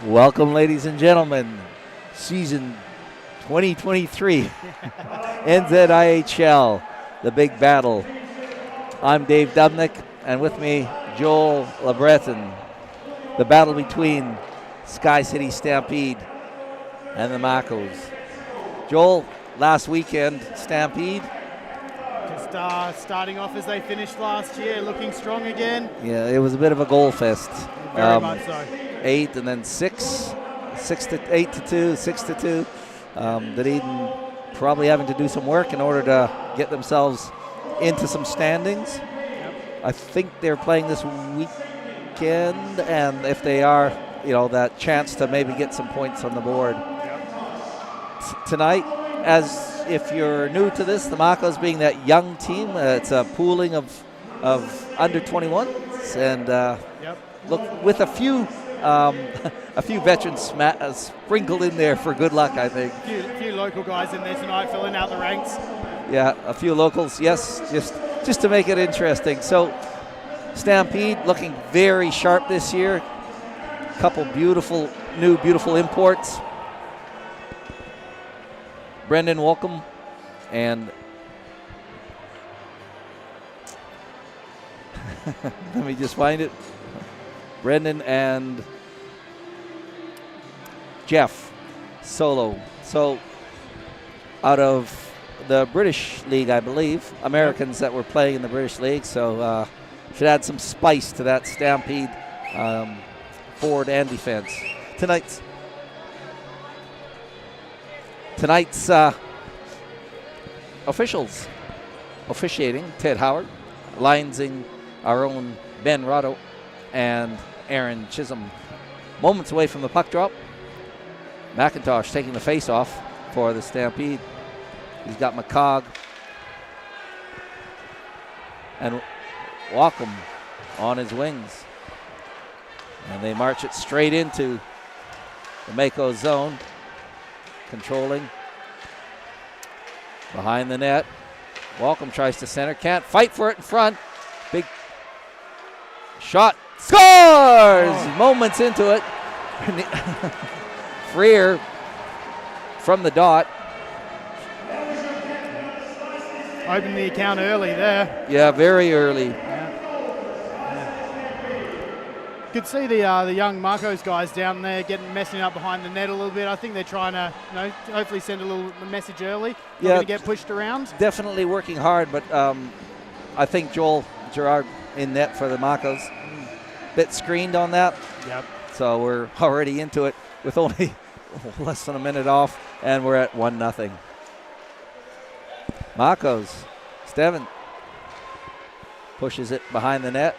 Welcome, ladies and gentlemen, season 2023, NZIHL, the big battle. I'm Dave Dubnick, and with me, Joel LeBreton. The battle between SkyCity Stampede and the Makos. Joel, last weekend, Stampede. Just starting off as they finished last year, looking strong again. Yeah, it was a bit of a goal fest. Very much so. 8 and then 6 to 8 to 2, 6 to 2. Dunedin probably having to do some work in order to get themselves into some standings. Yep. I think they're playing this weekend, and if they are, that chance to maybe get some points on the board. Yep. Tonight, as if you're new to this, the Makos being that young team, it's a pooling of under 21s, and look with a few veterans sprinkled in there for good luck, I think. A few local guys in there tonight filling out the ranks. Yeah, a few locals, yes, just to make it interesting. So Stampede looking very sharp this year. A couple beautiful imports. Brendan Walcom and let me just find it. Brendan and Jeff Solo. So out of the British League, I believe, Americans that were playing in the British League, so should add some spice to that Stampede forward and defense. Tonight's officials officiating: Ted Howard, linesing our own Ben Rotto, and Aaron Chisholm. Moments away from the puck drop. McIntosh taking the face off for the Stampede. He's got McCog and Walcom on his wings. And they march it straight into the Mako zone. Controlling. Behind the net. Walcom tries to center. Can't fight for it in front. Big shot. Scores! Oh. Moments into it. Freer from the dot. Opened the account early there. Yeah, very early. Yeah. Could see the young Makos guys down there messing up behind the net a little bit. I think they're trying to, hopefully send a little message early. Not going to get pushed around. Definitely working hard, but I think Joel Gerard in net for the Makos. Bit screened on that. Yep. So we're already into it with only less than a minute off, and we're at 1-0. Makos. Steven pushes it behind the net.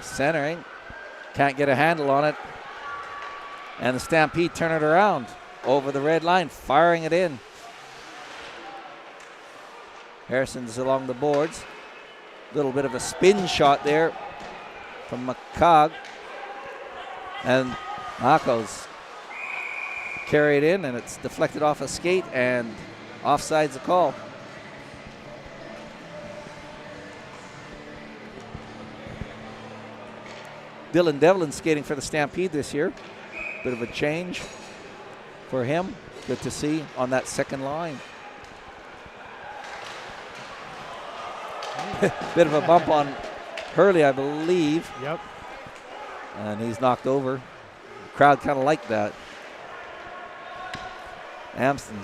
Centering. Can't get a handle on it. And the Stampede turn it around over the red line, firing it in. Harrison's along the boards. Little bit of a spin shot there from McCog. And Makos carry it in, and it's deflected off a skate, and offside's a call. Dylan Devlin skating for the Stampede this year. Bit of a change for him. Good to see on that second line. Bit of a bump on Hurley, I believe. Yep. And he's knocked over. Crowd kind of liked that. Amston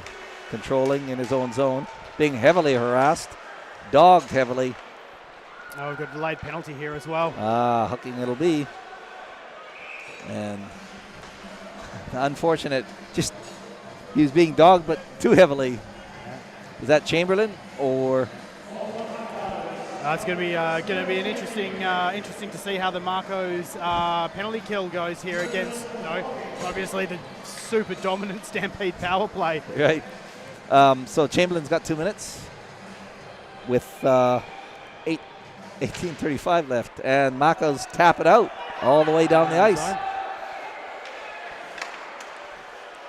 controlling in his own zone, being heavily harassed, dogged heavily. Oh, we've got a delayed penalty here as well. Hooking it'll be. And unfortunate, just he was being dogged, but too heavily. Yeah. Is that Chamberlain or? It's going to be an interesting to see how the Makos penalty kill goes here against, obviously the super dominant Stampede power play. Right. So Chamberlain's got 2 minutes with 18:35 left, and Makos tap it out all the way down the ice.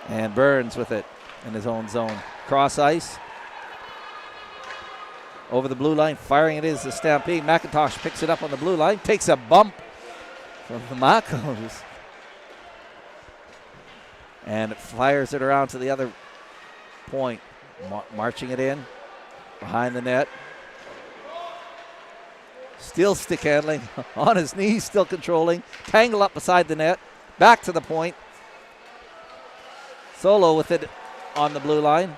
And Burns with it in his own zone. Cross ice. Over the blue line, firing it is the Stampede. McIntosh picks it up on the blue line, takes a bump from the Makos. And it fires it around to the other point. Marching it in behind the net. Still stick handling on his knees, still controlling. Tangle up beside the net. Back to the point. Solo with it on the blue line.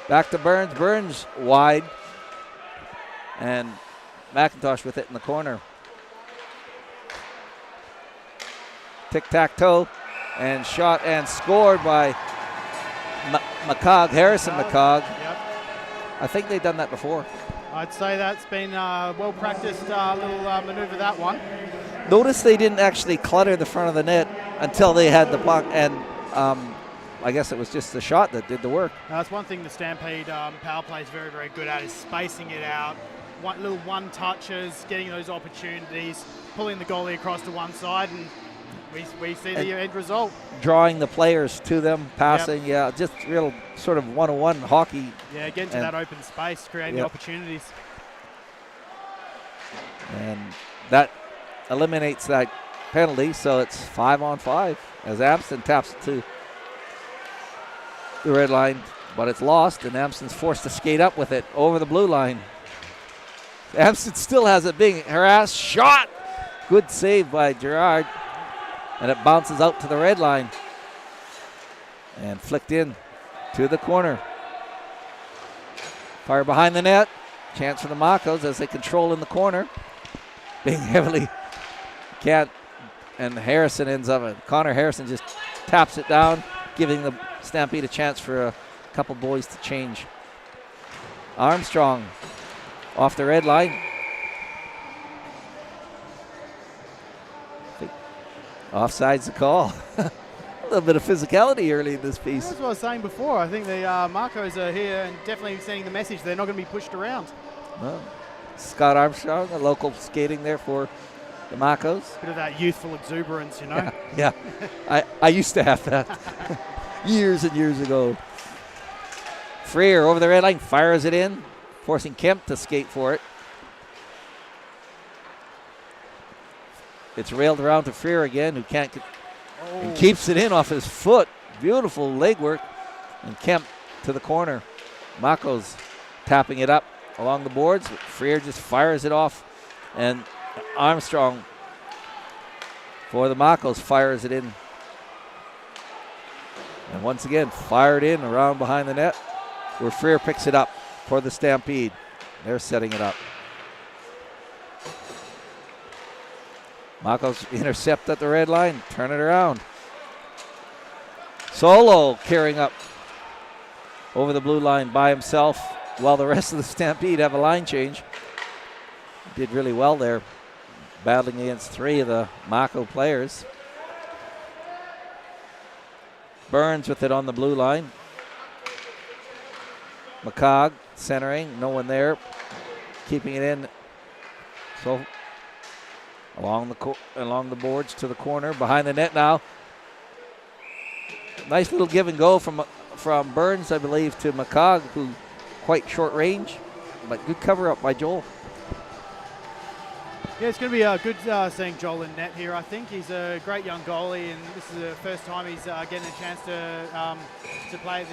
Back to Burns. Burns wide. And McIntosh with it in the corner. Tic-tac-toe. And shot and scored by McCog, Harrison McCog. Yep. I think they've done that before. I'd say that's been well-practiced little maneuver, that one. Notice they didn't actually clutter the front of the net until they had the puck, and I guess it was just the shot that did the work. That's one thing the Stampede power play is very, very good at, is spacing it out. Little one-touches, getting those opportunities, pulling the goalie across to one side, and we see the end result. Drawing the players to them, passing, yeah, just real sort of one-on-one hockey. Yeah, getting to that open space, creating the opportunities. And that eliminates that penalty, so it's 5-on-5 as Amston taps it to the red line, but it's lost, and Amston's forced to skate up with it over the blue line. Amston still has it being harassed. Shot! Good save by Gerard. And it bounces out to the red line. And flicked in to the corner. Fire behind the net. Chance for the Makos as they control in the corner. Being heavily can't. And Harrison ends up it. Connor Harrison just taps it down, giving the Stampede a chance for a couple boys to change. Armstrong off the red line. Offside's the call. A little bit of physicality early in this piece. That's what I was saying before. I think the Makos are here and definitely sending the message they're not going to be pushed around. Well, Scott Armstrong, a local skating there for the Makos. Bit of that youthful exuberance, you know. Yeah. I used to have that years and years ago. Freer over the red line, fires it in, forcing Kemp to skate for it. It's railed around to Freer again, who can't get, and keeps it in off his foot. Beautiful leg work. And Kemp to the corner. Mako's tapping it up along the boards. Freer just fires it off. And Armstrong for the Makos fires it in. And once again, fired in around behind the net, where Freer picks it up for the Stampede. They're setting it up. Makos intercept at the red line, turn it around. Solo carrying up over the blue line by himself while the rest of the Stampede have a line change. Did really well there, battling against three of the Mako players. Burns with it on the blue line. McCog centering, no one there, keeping it in. So along the boards to the corner, behind the net now. Nice little give and go from Burns, I believe, to McCog, who quite short range, but good cover up by Joel. Yeah, it's going to be good seeing Joel in net here. I think he's a great young goalie, and this is the first time he's getting a chance to play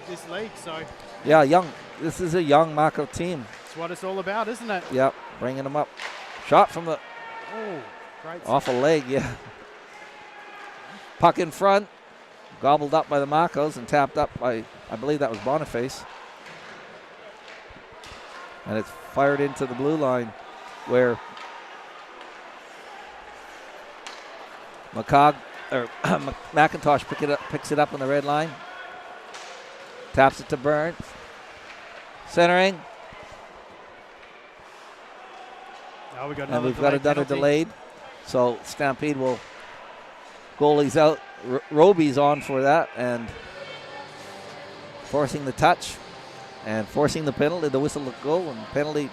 this league. So yeah, young. This is a young Mako team. That's what it's all about, isn't it? Yep, bringing them up. Shot from the great off a leg, yeah. Puck in front, gobbled up by the Makos and tapped up by, I believe that was Boniface. And it's fired into the blue line, where McIntosh picks it up on the red line. Taps it to Burns. Centering. Oh, we've got another delayed. So Stampede will, goalie's out. Roby's on for that and forcing the touch and forcing the penalty, the whistle to go, and penalty.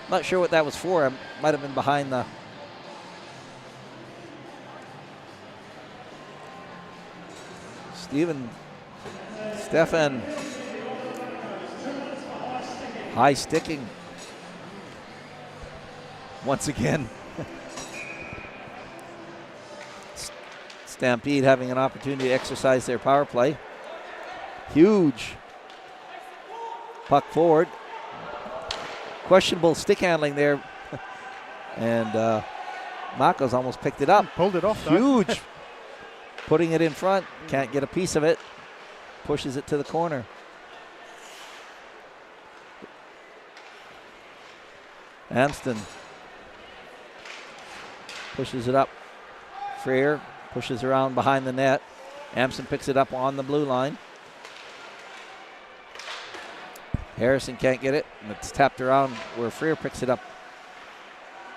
Not sure what that was for. It might have been behind the. Stefan. High sticking. Once again. Stampede having an opportunity to exercise their power play. Huge puck forward. Questionable stick handling there. And Mako's almost picked it up. Pulled it off, though. Huge. Putting it in front. Can't get a piece of it. Pushes it to the corner. Amston pushes it up. Freer pushes around behind the net. Amston picks it up on the blue line. Harrison can't get it, and it's tapped around where Freer picks it up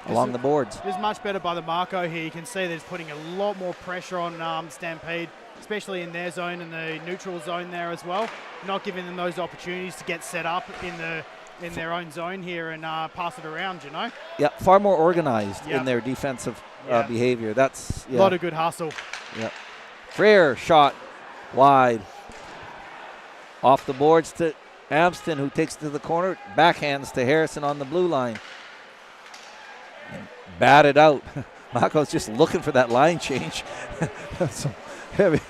along the boards. It's much better by the Mako here. You can see that it's putting a lot more pressure on Stampede, especially in their zone and the neutral zone there as well. Not giving them those opportunities to get set up in their own zone here and pass it around, you know? Yeah, far more organized in their defensive behavior. That's a lot of good hustle. Yeah. Freer shot wide. Off the boards to Amston, who takes it to the corner. Backhands to Harrison on the blue line. And batted out. Mako's just looking for that line change. Some heavy,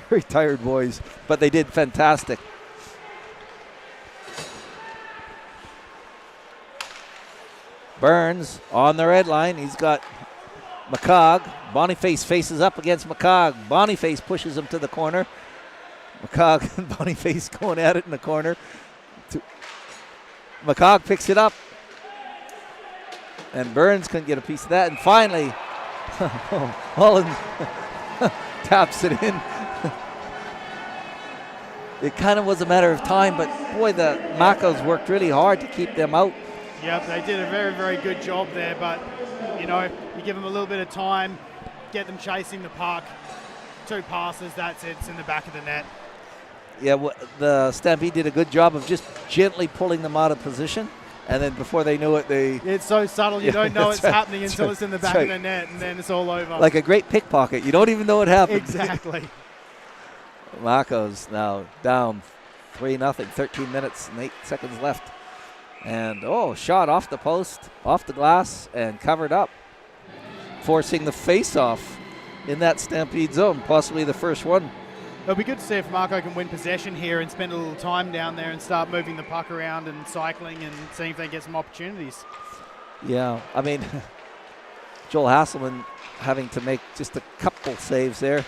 very tired boys, but they did fantastic. Burns on the red line. He's got McCog. Boniface faces up against McCog. Boniface pushes him to the corner. McCog and Boniface going at it in the corner. McCog picks it up. And Burns couldn't get a piece of that. And finally, Holland taps it in. It kind of was a matter of time, but boy, the Makos worked really hard to keep them out. Yep, they did a very, very good job there, but, you know, you give them a little bit of time, get them chasing the puck, 2 passes, that's it, it's in the back of the net. Yeah, the Stampede did a good job of just gently pulling them out of position, and then before they knew it, It's so subtle, you don't know it's happening until it's in the back of the net, and then it's all over. Like a great pickpocket, you don't even know it happened. Exactly. Mako's now down 3-0, 13 minutes and 8 seconds left. And, shot off the post, off the glass, and covered up, forcing the face-off in that Stampede zone, possibly the first one. It'll be good to see if Mako can win possession here and spend a little time down there and start moving the puck around and cycling and seeing if they get some opportunities. Yeah, I mean, Joel Hasselman having to make just a couple saves there.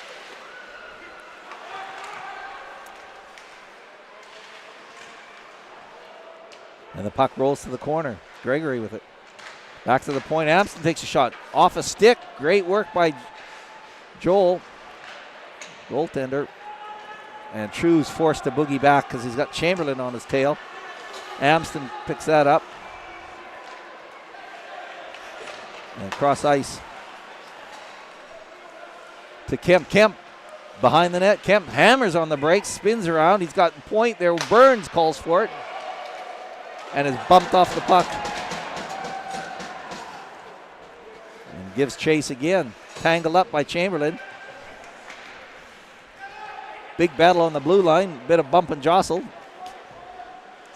And the puck rolls to the corner. Gregory with it. Back to the point. Amston takes a shot off a stick. Great work by Joel. Goaltender. And True's forced to boogie back because he's got Chamberlain on his tail. Amston picks that up. And cross ice to Kemp. Kemp behind the net. Kemp hammers on the brakes, spins around. He's got point there. Burns calls for it. And is bumped off the puck. And gives chase again. Tangled up by Chamberlain. Big battle on the blue line. Bit of bump and jostle.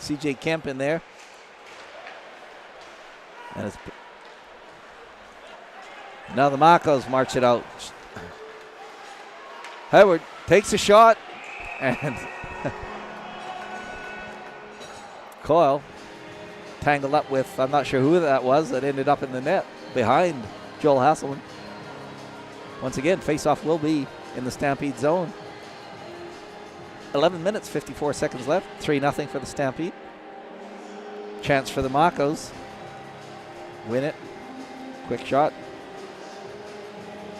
CJ Kemp in there. And it's now the Makos march it out. Howard takes a shot. And Coyle tangled up with, I'm not sure who that was, that ended up in the net behind Joel Hasselman. Once again, face-off will be in the Stampede zone. 11 minutes, 54 seconds left. 3-0 for the Stampede. Chance for the Makos. Win it. Quick shot.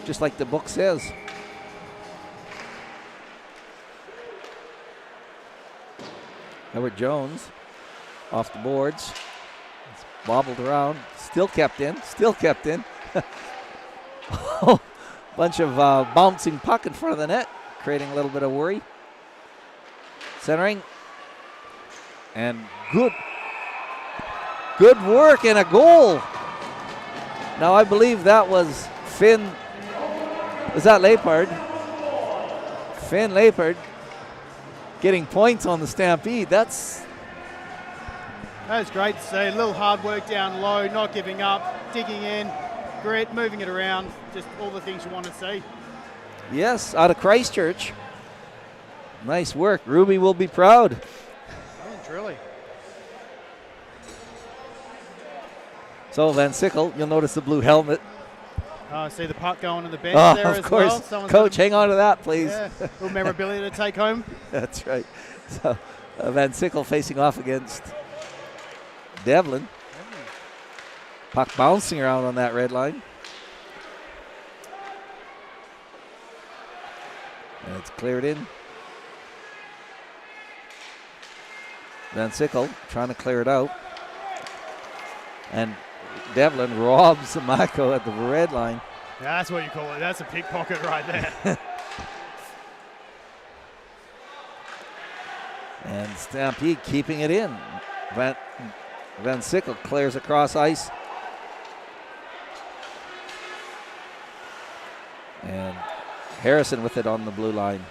Just like the book says. Edward Jones off the boards. It's bobbled around. Still kept in. Still kept in. Bunch of bouncing puck in front of the net, creating a little bit of worry. Centering. And good work and a goal. Now I believe that was Finn. Was that Lapard? Finn Lapard getting points on the Stampede. That's great to see. A little hard work down low, not giving up, digging in, grit, moving it around, just all the things you want to see. Yes, out of Christchurch. Nice work. Ruby will be proud. Oh, truly. So Van Sickle, you'll notice the blue helmet. See the puck going on the bench there of as course. well. Someone's Coach, hang on to that, please. Yeah, little memorabilia to take home. That's right. So Van Sickle facing off against Devlin. Puck bouncing around on that red line. And it's cleared in. Van Sickle trying to clear it out. And Devlin robs the Mako at the red line. Yeah, that's what you call it. That's a pickpocket right there. And Stampede keeping it in. Van Sickle clears across ice. And Harrison with it on the blue line.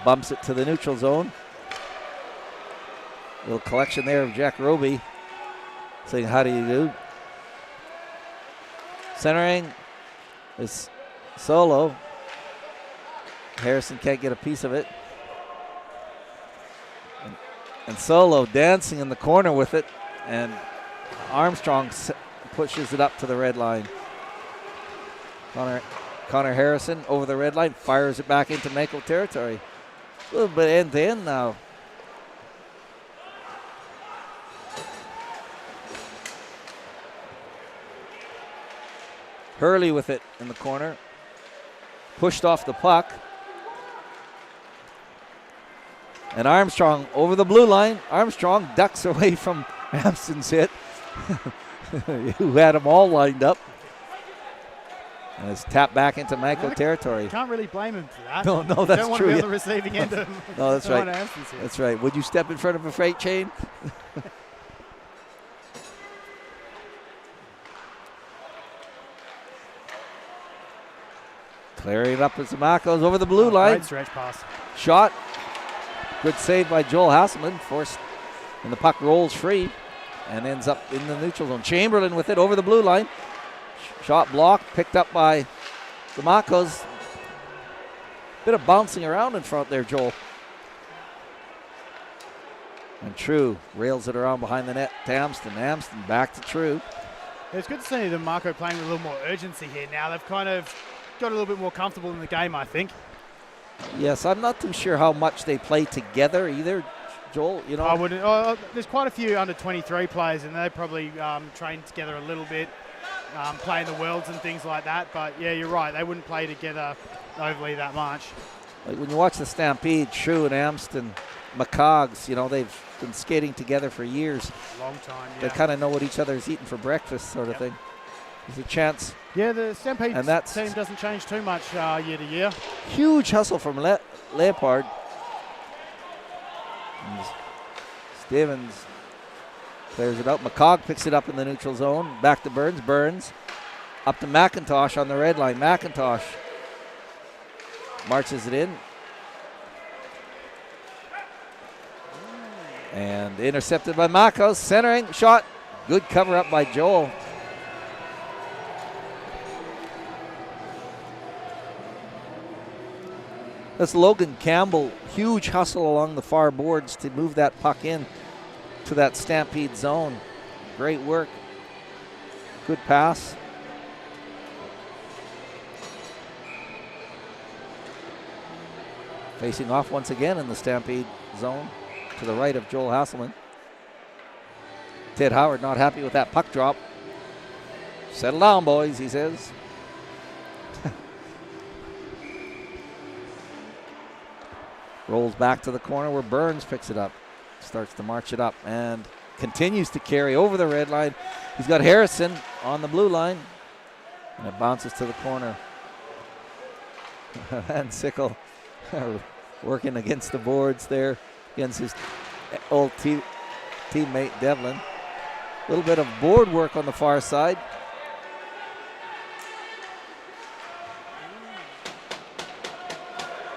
Bumps it to the neutral zone. Little collection there of Jack Roby saying, how do you do? Centering is Solo. Harrison can't get a piece of it. And Solo dancing in the corner with it. And Armstrong pushes it up to the red line. Connor Harrison over the red line, fires it back into Mako territory. A little bit end to end now. Hurley with it in the corner. Pushed off the puck. And Armstrong over the blue line. Armstrong ducks away from Hampson's hit, who had them all lined up. And it's tapped back into Mako territory. Can't really blame him for that. No, that's true. Don't want to be on the receiving end of No, that's right. That's right. Would you step in front of a freight train? Clearing it up as the Makos over the blue line. Great stretch pass. Shot. Good save by Joel Hasselman. Forced, and the puck rolls free and ends up in the neutral zone. Chamberlain with it over the blue line. Shot blocked, picked up by the Makos. Bit of bouncing around in front there, Joel. And True rails it around behind the net to Amston. Amston back to True. It's good to see the Mako playing with a little more urgency here now. They've kind of got a little bit more comfortable in the game, I think. Yes, I'm not too sure how much they play together either, Joel. You know, I wouldn't. There's quite a few under 23 players, and they probably train together a little bit, playing the Worlds and things like that. But yeah, you're right. They wouldn't play together overly that much. Like when you watch the Stampede, True and Amston, McCogs, you know, they've been skating together for years. Long time. Yeah. They kind of know what each other's eating for breakfast, sort of thing. There's a chance. Yeah, the Stampede team doesn't change too much year to year. Huge hustle from Leopard. And Stevens clears it out. McCog picks it up in the neutral zone. Back to Burns. Burns up to McIntosh on the red line. McIntosh marches it in. And intercepted by Makos. Centering shot. Good cover up by Joel. That's Logan Campbell. Huge hustle along the far boards to move that puck in to that Stampede zone. Great work. Good pass. Facing off once again in the Stampede zone to the right of Joel Hasselman. Ted Howard not happy with that puck drop. Settle down, boys, he says. Rolls back to the corner where Burns picks it up. Starts to march it up and continues to carry over the red line. He's got Harrison on the blue line. And it bounces to the corner. And Sickle working against the boards there against his old teammate Devlin. A little bit of board work on the far side.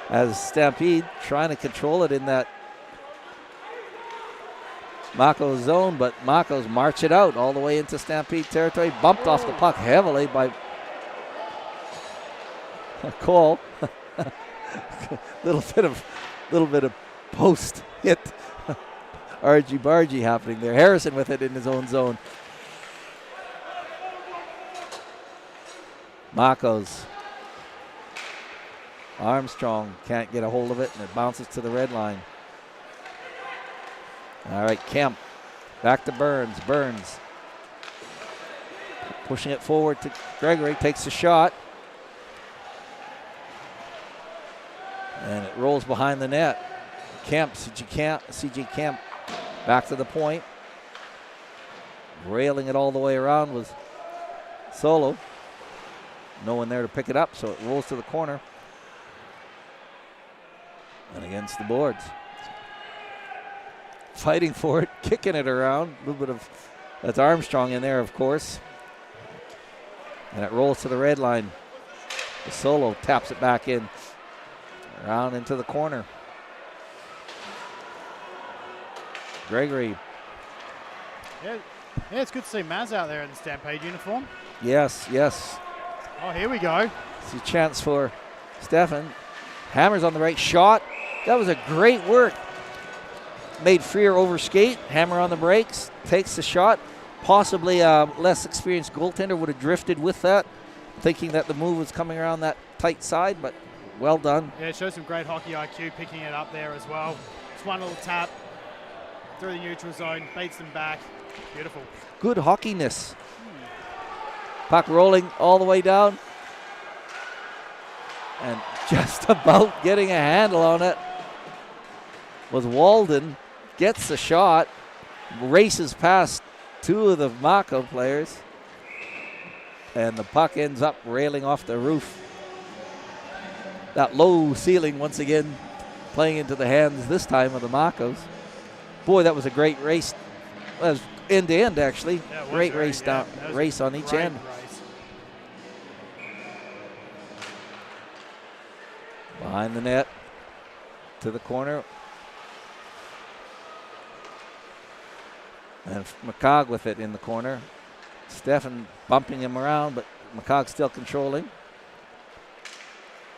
As Stampede trying to control it in that Mako zone, but Mako's march it out all the way into Stampede territory. Bumped off the puck heavily by Cole. little bit of post hit argy-bargy happening there. Harrison with it in his own zone. Makos. Armstrong can't get a hold of it, and it bounces to the red line. All right, Kemp. Back to Burns. Burns pushing it forward to Gregory. Takes the shot. And it rolls behind the net. Kemp, CJ Kemp, back to the point. Railing it all the way around was Solo. No one there to pick it up, so it rolls to the corner. And against the boards. Fighting for it, kicking it around. A little bit of, that's Armstrong in there, of course. And it rolls to the red line. The Solo taps it back in. Around into the corner. Gregory. Yeah, it's good to see Maz out there in the Stampede uniform. Yes, yes. Oh, here we go. See a chance for Stefan. Hammers on the right shot. That was a great work. Made Freer overskate. Hammer on the brakes. Takes the shot. Possibly a less experienced goaltender would have drifted with that, thinking that the move was coming around that tight side, but well done. Yeah, it shows some great hockey IQ picking it up there as well. Just one little tap through the neutral zone, beats them back. Beautiful. Good hockeyness. Puck rolling all the way down. And just about getting a handle on it was Walden. Gets the shot, races past two of the Mako players, and the puck ends up railing off the roof. That low ceiling once again playing into the hands this time of the Makos. Boy, that was a great race. That was end to end actually. Yeah, great race down, race on each end. Race. Behind the net to the corner. And McCog with it in the corner. Stefan bumping him around, but McCog still controlling.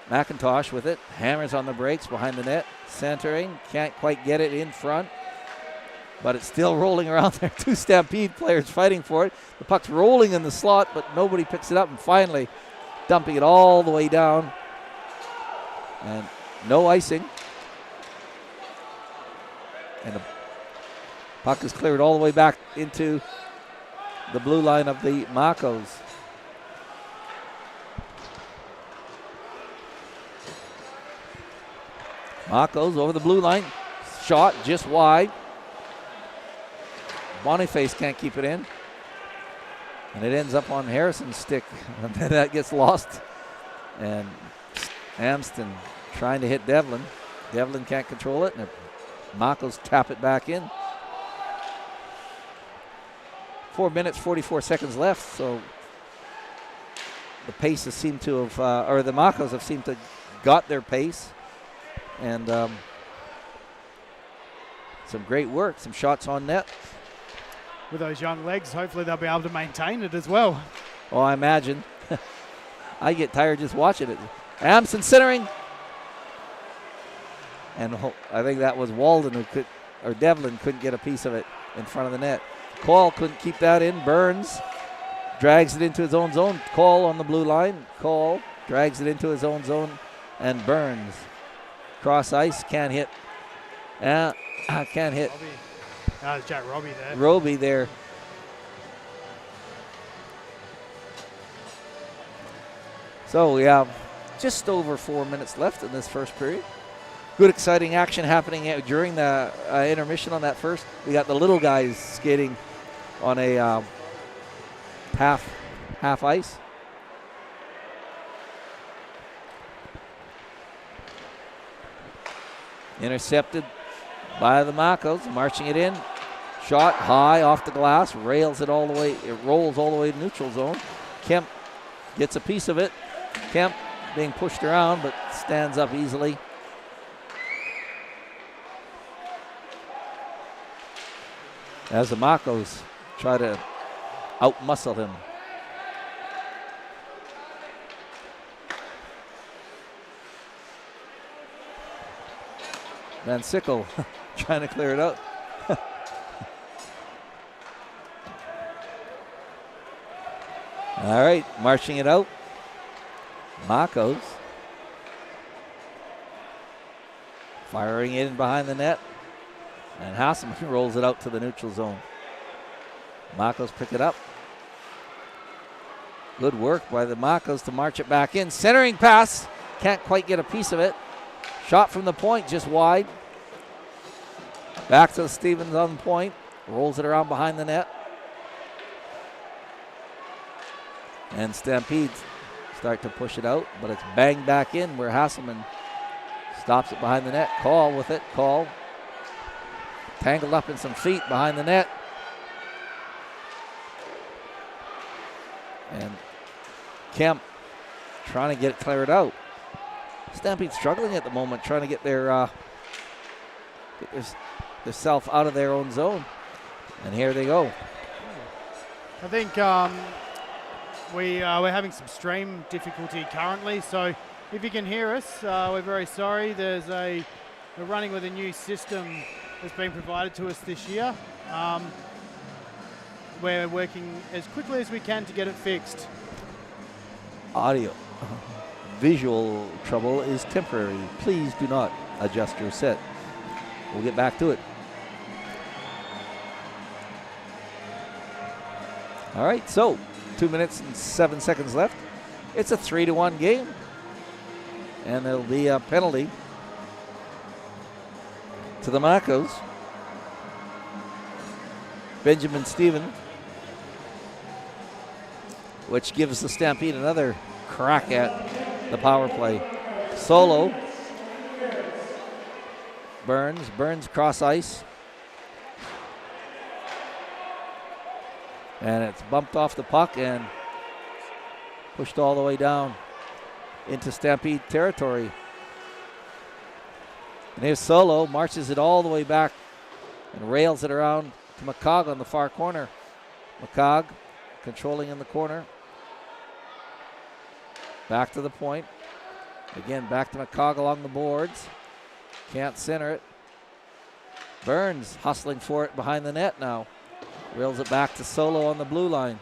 McIntosh with it. Hammers on the brakes behind the net. Centering. Can't quite get it in front. But it's still rolling around there. Two Stampede players fighting for it. The puck's rolling in the slot, but nobody picks it up. And finally dumping it all the way down. And no icing. And the puck is cleared all the way back into the blue line of the Makos. Makos over the blue line. Shot just wide. Boniface can't keep it in. And it ends up on Harrison's stick. And then that gets lost. And Amston trying to hit Devlin. Devlin can't control it. And the Makos tap it back in. 4 minutes, 44 seconds left. So the paces seem to have, or the Makos have seemed to got their pace. And some great work, some shots on net. With those young legs, hopefully they'll be able to maintain it as well. Oh, I imagine. I get tired just watching it. Amson centering. And I think that was Walden who could, or Devlin couldn't get a piece of it in front of the net. Cole couldn't keep that in. Burns drags it into his own zone. Cole on the blue line. Cole drags it into his own zone. And Burns. Cross ice, can't hit. Can't hit. There's Jack Robbie there. Roby there. So we have just over 4 minutes left in this first period. Good exciting action happening during the intermission on that first. We got the little guys skating on a half ice. Intercepted by the Makos, marching it in. Shot high off the glass, rails it all the way, it rolls all the way to neutral zone. Kemp gets a piece of it. Kemp being pushed around, but stands up easily. As the Makos try to outmuscle him. Van Sickle trying to clear it out. All right, marching it out. Mako's firing in behind the net. And Hasselman rolls it out to the neutral zone. Mako's pick it up. Good work by the Makos to march it back in. Centering pass. Can't quite get a piece of it. Shot from the point, just wide. Back to Stevens on the point. Rolls it around behind the net. And Stampede start to push it out, but it's banged back in where Hasselman stops it behind the net. Call with it. Call. Tangled up in some feet behind the net. And Kemp trying to get it cleared out. Stampede struggling at the moment, trying to get their self out of their own zone. And here they go. I think we're having some stream difficulty currently, so if you can hear us, we're very sorry. We're running with a new system that's been provided to us this year. We're working as quickly as we can to get it fixed. Audio. Visual trouble is temporary. Please do not adjust your set. We'll get back to it. All right, so 2 minutes and 7 seconds left. It's a 3-1 game. And there'll be a penalty to the Makos. Benjamin Stevens, which gives the Stampede another crack at the power play. Solo. Burns cross ice. And it's bumped off the puck and pushed all the way down into Stampede territory. And here's Solo, marches it all the way back and rails it around to McCog on the far corner. McCog controlling in the corner. Back to the point. Again, back to McCog along the boards. Can't center it. Burns hustling for it behind the net now. Rails it back to Solo on the blue line.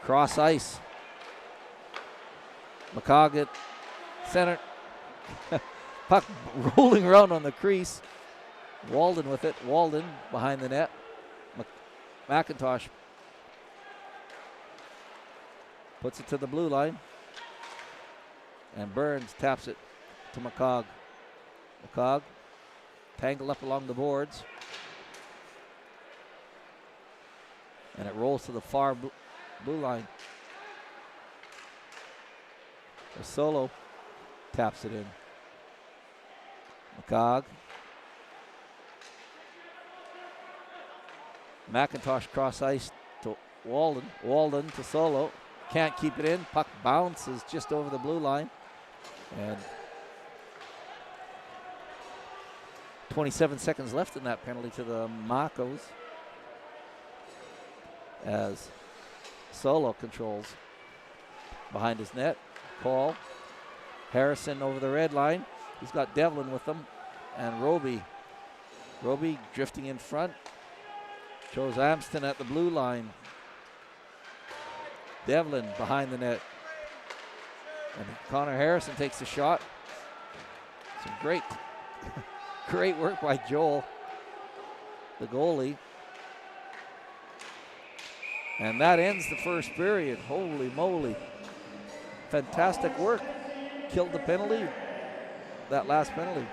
Cross ice. McCog at center. Puck rolling around on the crease. Walden with it. Walden behind the net. McIntosh puts it to the blue line. And Burns taps it to McCog. McCog tangled up along the boards. And it rolls to the far blue line. A Solo taps it in. McCog. McIntosh cross ice to Walden. Walden to Solo. Can't keep it in. Puck bounces just over the blue line. And 27 seconds left in that penalty to the Makos. As Solo controls behind his net. Call. Harrison over the red line. He's got Devlin with him. And Roby. Roby drifting in front. Shows Amston at the blue line. Devlin behind the net. And Connor Harrison takes the shot. Some great, great work by Joel, the goalie. And that ends the first period. Holy moly. Fantastic work. Killed the penalty, that last penalty.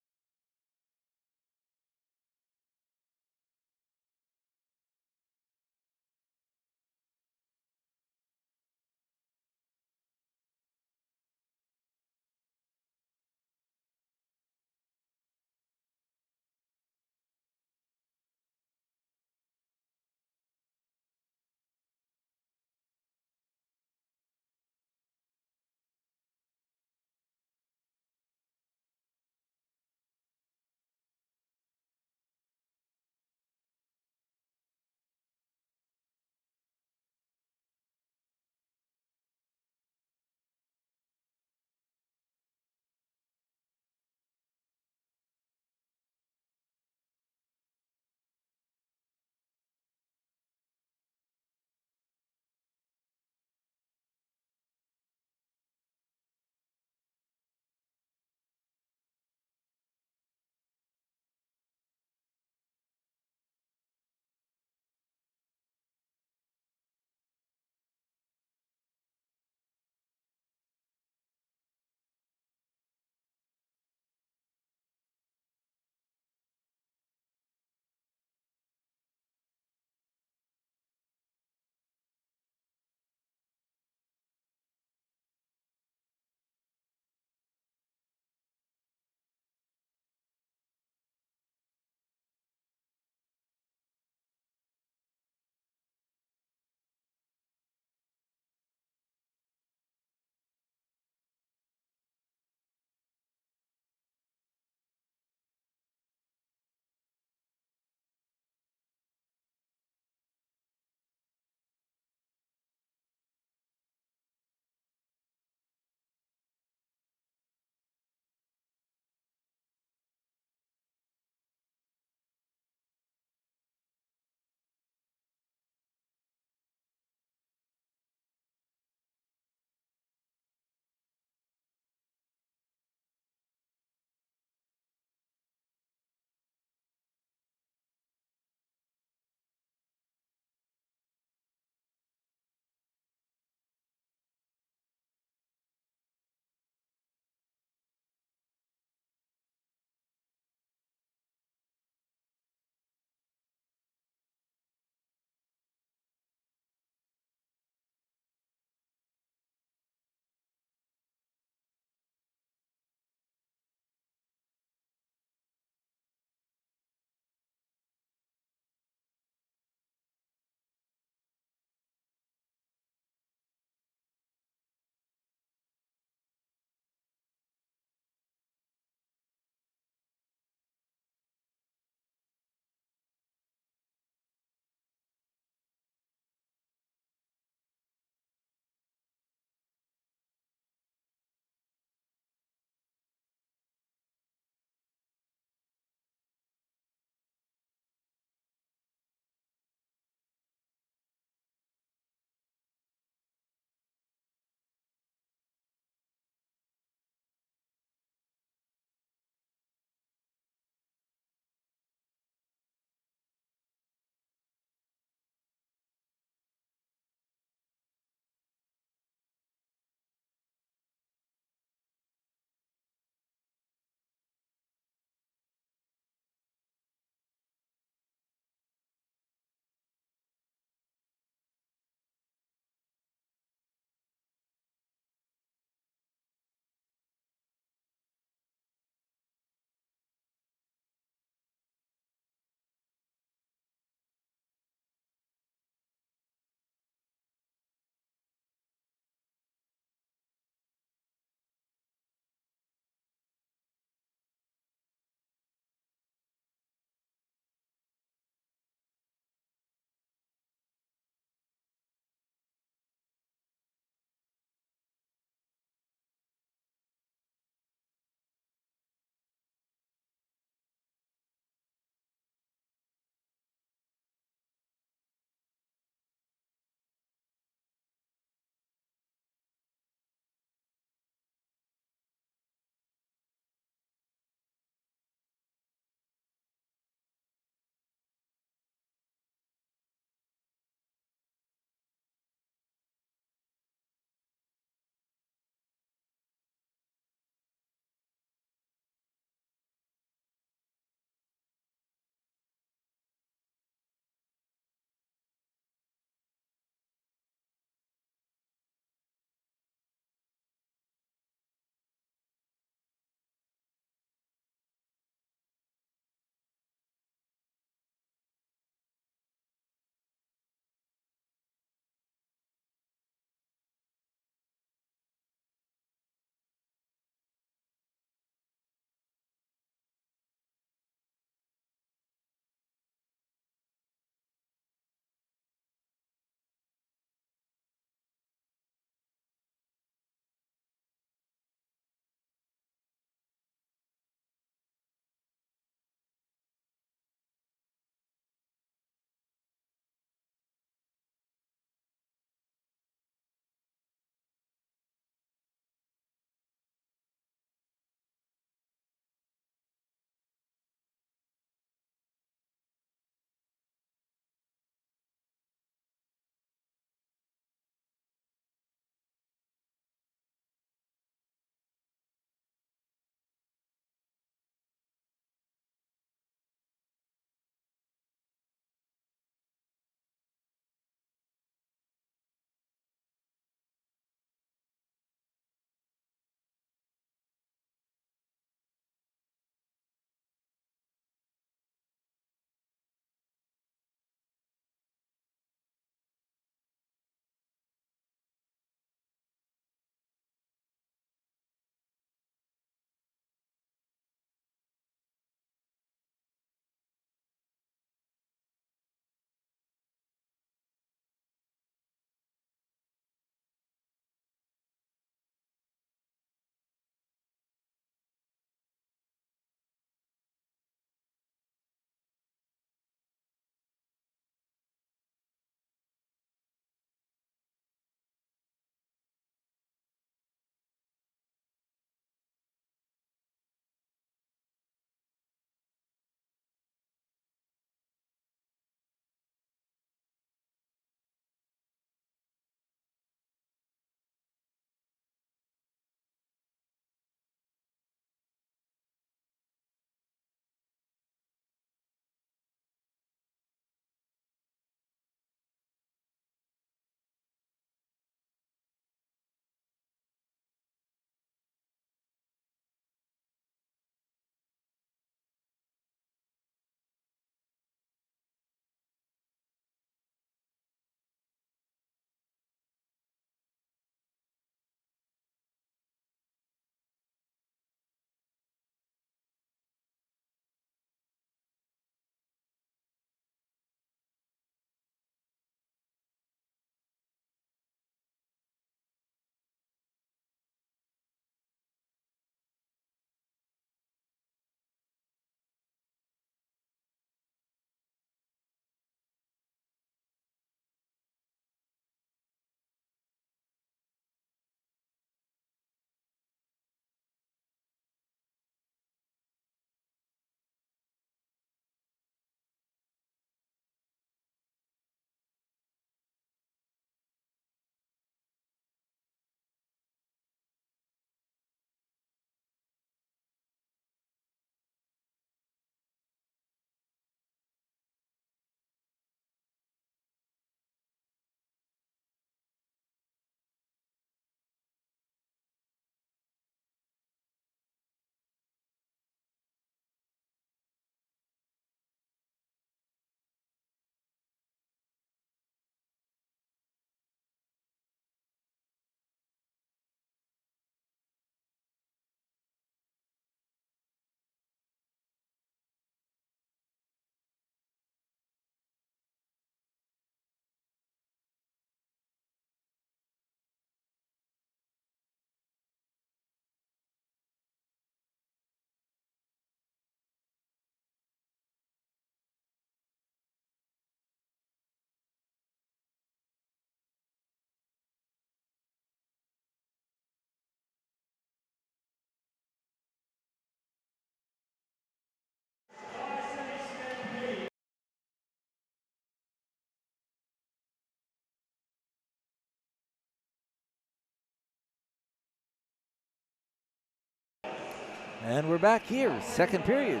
And we're back here, second period.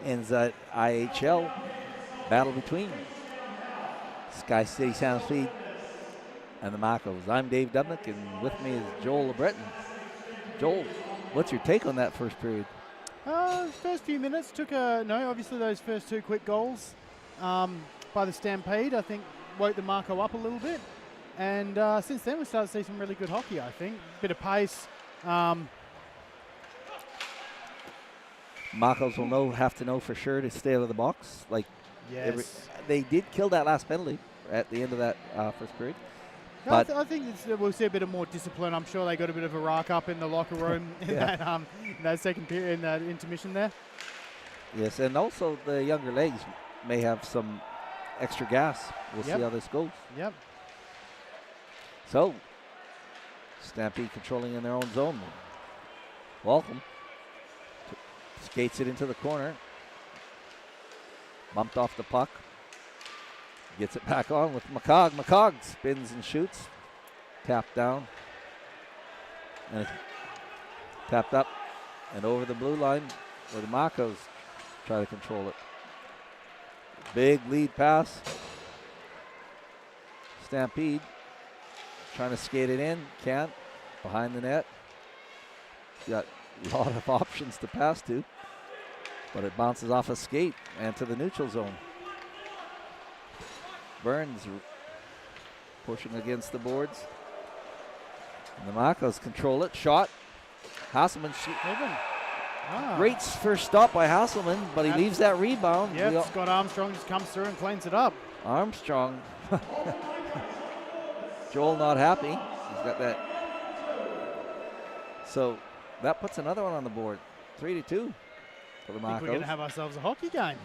NZIHL battle between SkyCity Stampede and the Makos. I'm Dave Dubnick, and with me is Joel LeBreton. Joel, what's your take on that first period? First few minutes took obviously those first two quick goals by the Stampede, I think, woke the Mako up a little bit. And since then, we started to see some really good hockey, I think. Bit of pace. Makos will have to know for sure to stay out of the box. Yes. They did kill that last penalty at the end of that first period. But I think we'll see a bit of more discipline. I'm sure they got a bit of a rack up in the locker room in that second period, in that intermission there. Yes, and also the younger legs may have some extra gas. We'll see how this goes. Yep. So, Stampede controlling in their own zone. Welcome. Skates it into the corner. Bumped off the puck. Gets it back on with McCog. McCog spins and shoots. Tapped down. And it's tapped up and over the blue line where the Makos try to control it. Big lead pass. Stampede trying to skate it in. Can't. Behind the net. Got a lot of options to pass to. But it bounces off a skate and to the neutral zone. Burns pushing against the boards. And the Makos control it. Shot. Hasselman great first stop by Hasselman, but he leaves that rebound. Yeah, Scott Armstrong just comes through and cleans it up. Armstrong. Joel not happy. He's got that. So that puts another one on the board. 3-2 for the Makos. I think we're going to have ourselves a hockey game.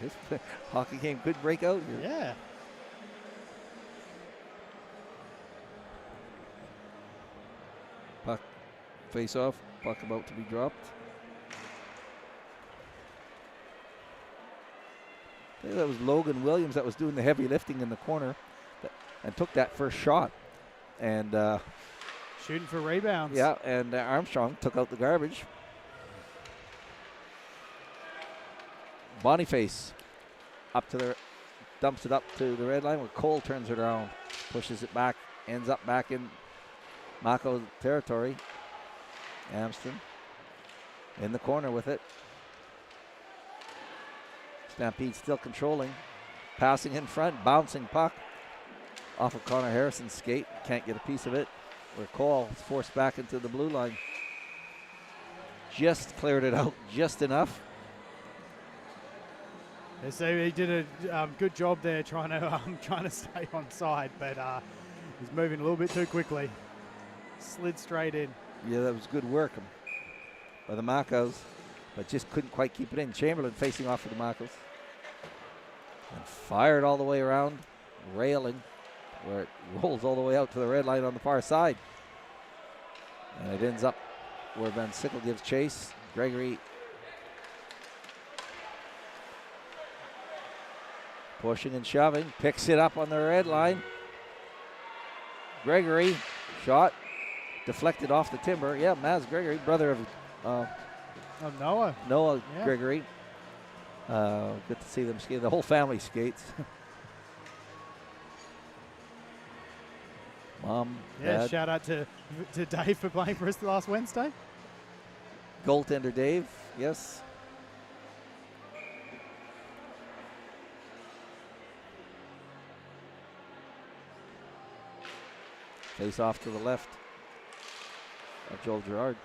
Hockey game could break out here. Yeah. Puck face off. Puck about to be dropped. I think that was Logan Williams that was doing the heavy lifting in the corner and took that first shot. And shooting for rebounds. Yeah, and Armstrong took out the garbage. Boniface dumps it up to the red line where Cole turns it around, pushes it back, ends up back in Mako territory. Amston in the corner with it. Stampede still controlling. Passing in front, bouncing puck off of Connor Harrison's skate. Can't get a piece of it. Where Cole is forced back into the blue line. Just cleared it out just enough. They say he did a good job there trying to stay on side, but he's moving a little bit too quickly. Slid straight in. Yeah, that was good work by the Makos, but just couldn't quite keep it in. Chamberlain facing off for the Makos. And fired all the way around, railing, where it rolls all the way out to the red line on the far side. And it ends up where Van Sickle gives chase. Gregory pushing and shoving, picks it up on the red line. Gregory, shot, deflected off the timber. Yeah, Maz Gregory, brother of Noah. Noah Gregory. Good to see them skate. The whole family skates. Mom, Dad. Shout out to Dave for playing for us last Wednesday. Goaltender Dave, yes. Face off to the left of Joel Gerard.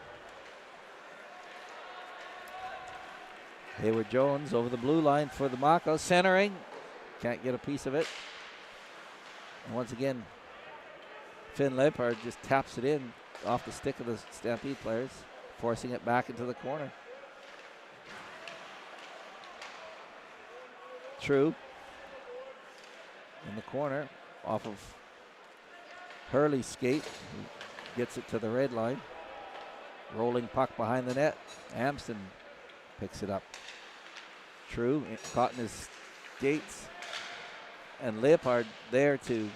Hayward Jones over the blue line for the Mako. Centering. Can't get a piece of it. And once again, Finn Lepard just taps it in off the stick of the Stampede players, forcing it back into the corner. True. In the corner off of Hurley's skate. He gets it to the red line. Rolling puck behind the net. Amston picks it up. True, caught in his skates. And Leopard there to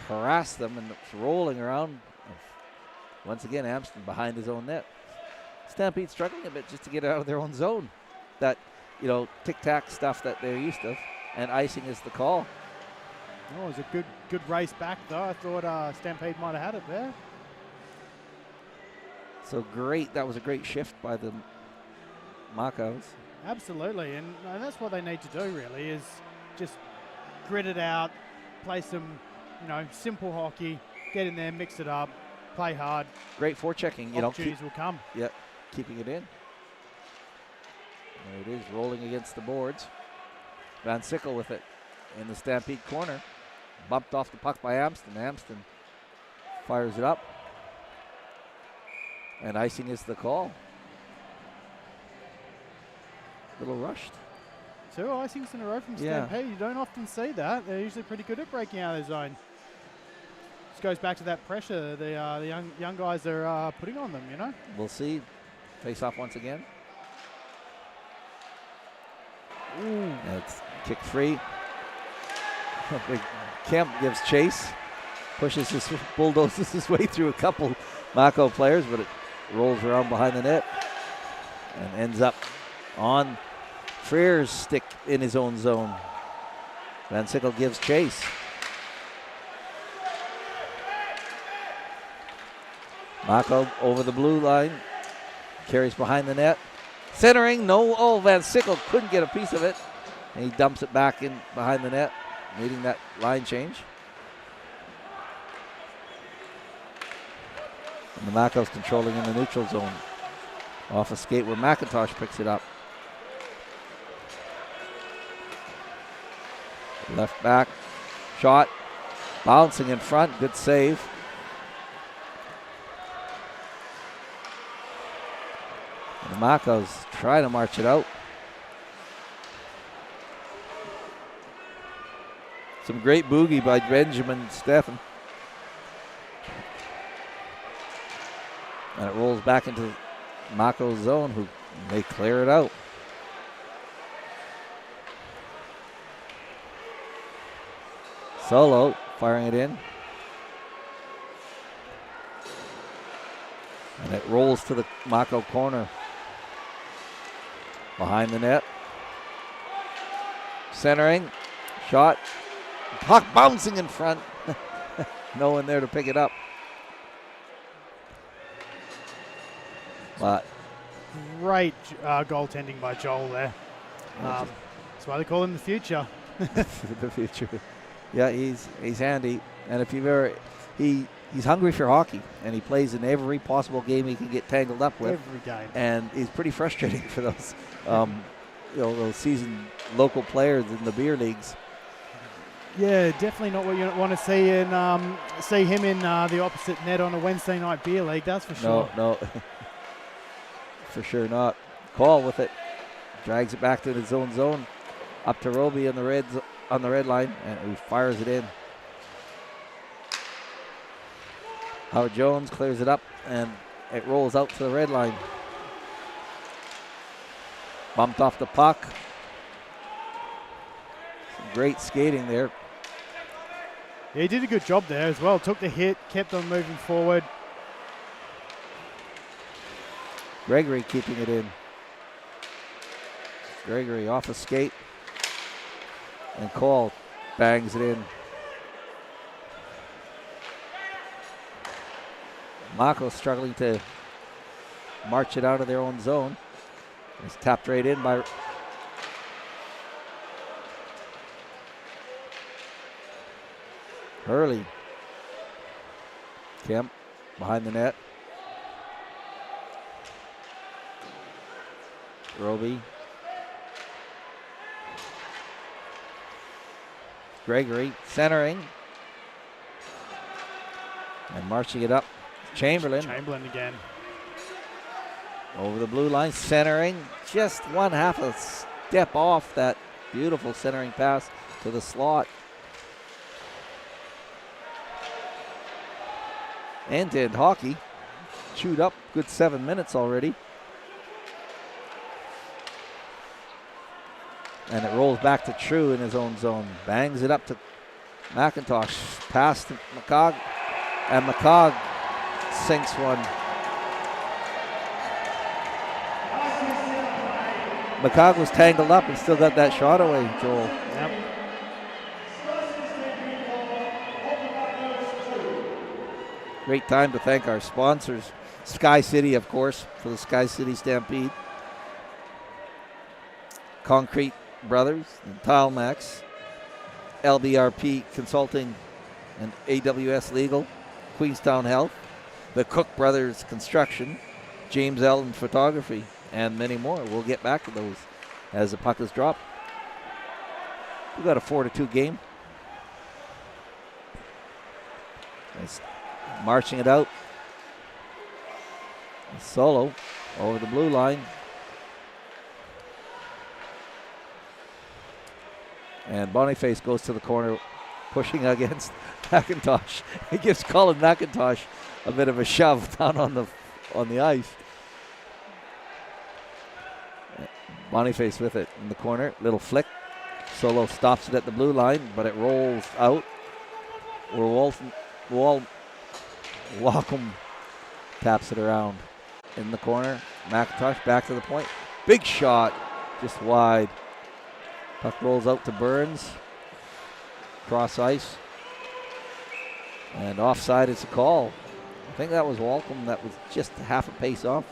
harass them, and it's rolling around. Once again, Amston behind his own net. Stampede struggling a bit just to get out of their own zone. That, tic-tac stuff that they're used to. And icing is the call. Oh, it was a good race back, though. I thought Stampede might have had it there. So great. That was a great shift by the Makos. Absolutely, and that's what they need to do, really, is just grit it out, play some, simple hockey, get in there, mix it up, play hard. Great forechecking. Opportunities will come. Yeah, keeping it in. There it is, rolling against the boards. Van Sickle with it in the Stampede corner. Bumped off the puck by Amston. Amston fires it up. And icing is the call. A little rushed. 2 icings in a row from Stampede. You don't often see that. They're usually pretty good at breaking out of their zone. Just goes back to that pressure the young guys are putting on them, We'll see. Face off once again. Ooh. It's kick free. Big Kemp gives chase. Bulldozes his way through a couple Mako players, but it rolls around behind the net and ends up on Freer's stick in his own zone. Van Sickle gives chase. Mako over the blue line. Carries behind the net. Centering, no. Oh, Van Sickle couldn't get a piece of it. And he dumps it back in behind the net, needing that line change. And the Makos controlling in the neutral zone. Off a skate where McIntosh picks it up. Left back, shot, bouncing in front, good save. And the Makos try to march it out. Some great boogie by Benjamin Steffen. And it rolls back into Mako's zone, who may clear it out. Solo firing it in. And it rolls to the Mako corner. Behind the net. Centering. Shot. Puck bouncing in front. No one there to pick it up. But great goaltending by Joel there. That's why they call him the future. The future. Yeah, he's handy. And if you've ever, he's hungry for hockey, and he plays in every possible game he can get tangled up with. Every game. And he's pretty frustrating for those, those seasoned local players in the beer leagues. Yeah, definitely not what you want to see see him in the opposite net on a Wednesday night beer league. That's for sure. No, for sure not. Call with it, drags it back to his own zone, up to Roby on the red line, and he fires it in. Howard Jones clears it up, and it rolls out to the red line. Bumped off the puck. Some great skating there. Yeah, he did a good job there as well. Took the hit, kept on moving forward. Gregory keeping it in. Gregory off a skate. And Cole bangs it in. Mako struggling to march it out of their own zone. It's tapped right in by Hurley. Kemp behind the net. Roby. Gregory centering. And marching it up. Chamberlain. Chamberlain again. Over the blue line, centering. Just one half a step off that beautiful centering pass to the slot. End-to-end hockey. Chewed up good 7 minutes already. And it rolls back to True in his own zone. Bangs it up to McIntosh. Pass to McCog. And McCog sinks one. McCog was tangled up and still got that shot away, Joel. Yep. Great time to thank our sponsors. SkyCity, of course, for the SkyCity Stampede. Concrete Brothers and Tilemax. LBRP Consulting and AWS Legal. Queenstown Health. The Cook Brothers Construction. James Ellen Photography. And many more. We'll get back to those as the puck is dropped. We've got a 4-2 game. Nice. Marching it out. Solo over the blue line. And Boniface goes to the corner, pushing against McIntosh. He gives Colin McIntosh a bit of a shove down on the ice. Boniface with it in the corner. Little flick. Solo stops it at the blue line, but it rolls out. Walcom taps it around in the corner. McIntosh back to the point. Big shot, just wide. Puck rolls out to Burns. Cross ice. And offside is a call. I think that was Walcom. That was just half a pace off.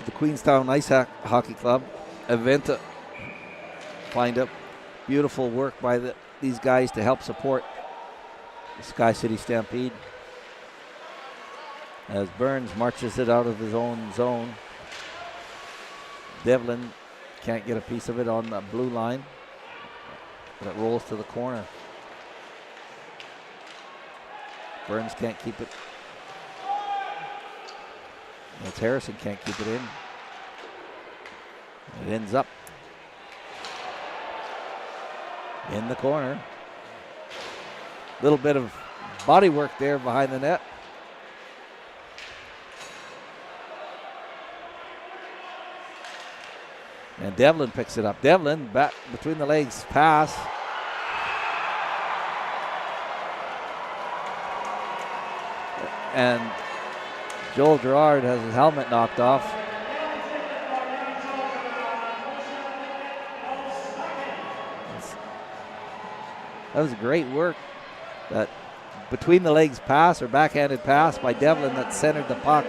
The Queenstown Ice Hockey Club event find up beautiful work by these guys to help support the SkyCity Stampede as Burns marches it out of his own zone. Devlin can't get a piece of it on the blue line, but it rolls to the corner. Burns can't keep it. It's Harrison can't keep it in. It ends up in the corner. Little bit of body work there behind the net. And Devlin picks it up. Devlin back between the legs pass. And Joel Gerard has his helmet knocked off. That was great work. That between the legs pass or backhanded pass by Devlin that centered the puck.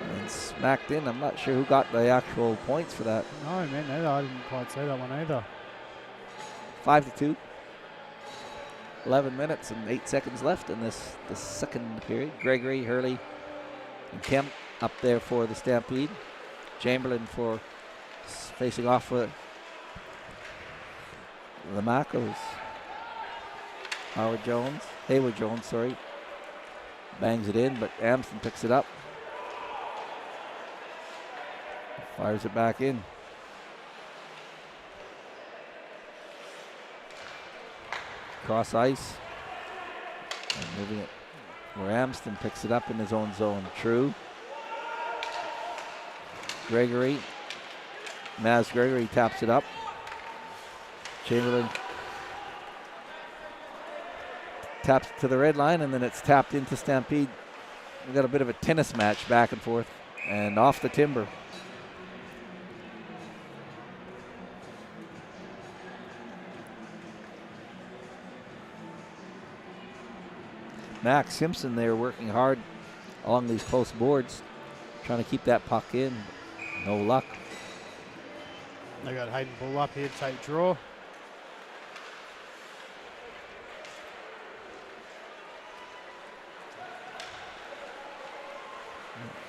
And smacked in. I'm not sure who got the actual points for that. No, man, no, I didn't quite say that one either. 5-2. 11 minutes and 8 seconds left in the second period. Gregory, Hurley, and Kemp up there for the Stampede. Chamberlain for facing off with the Makos. Hayward Jones, sorry. Bangs it in, but Amston picks it up. Fires it back in. Cross ice. And moving it where Amston picks it up in his own zone. True. Gregory. Maz Gregory taps it up. Chamberlain taps to the red line, and then it's tapped into Stampede. We've got a bit of a tennis match back and forth, and off the timber. Max Simpson there working hard along these post boards, trying to keep that puck in. No luck. They got Hayden Bull up here to take draw.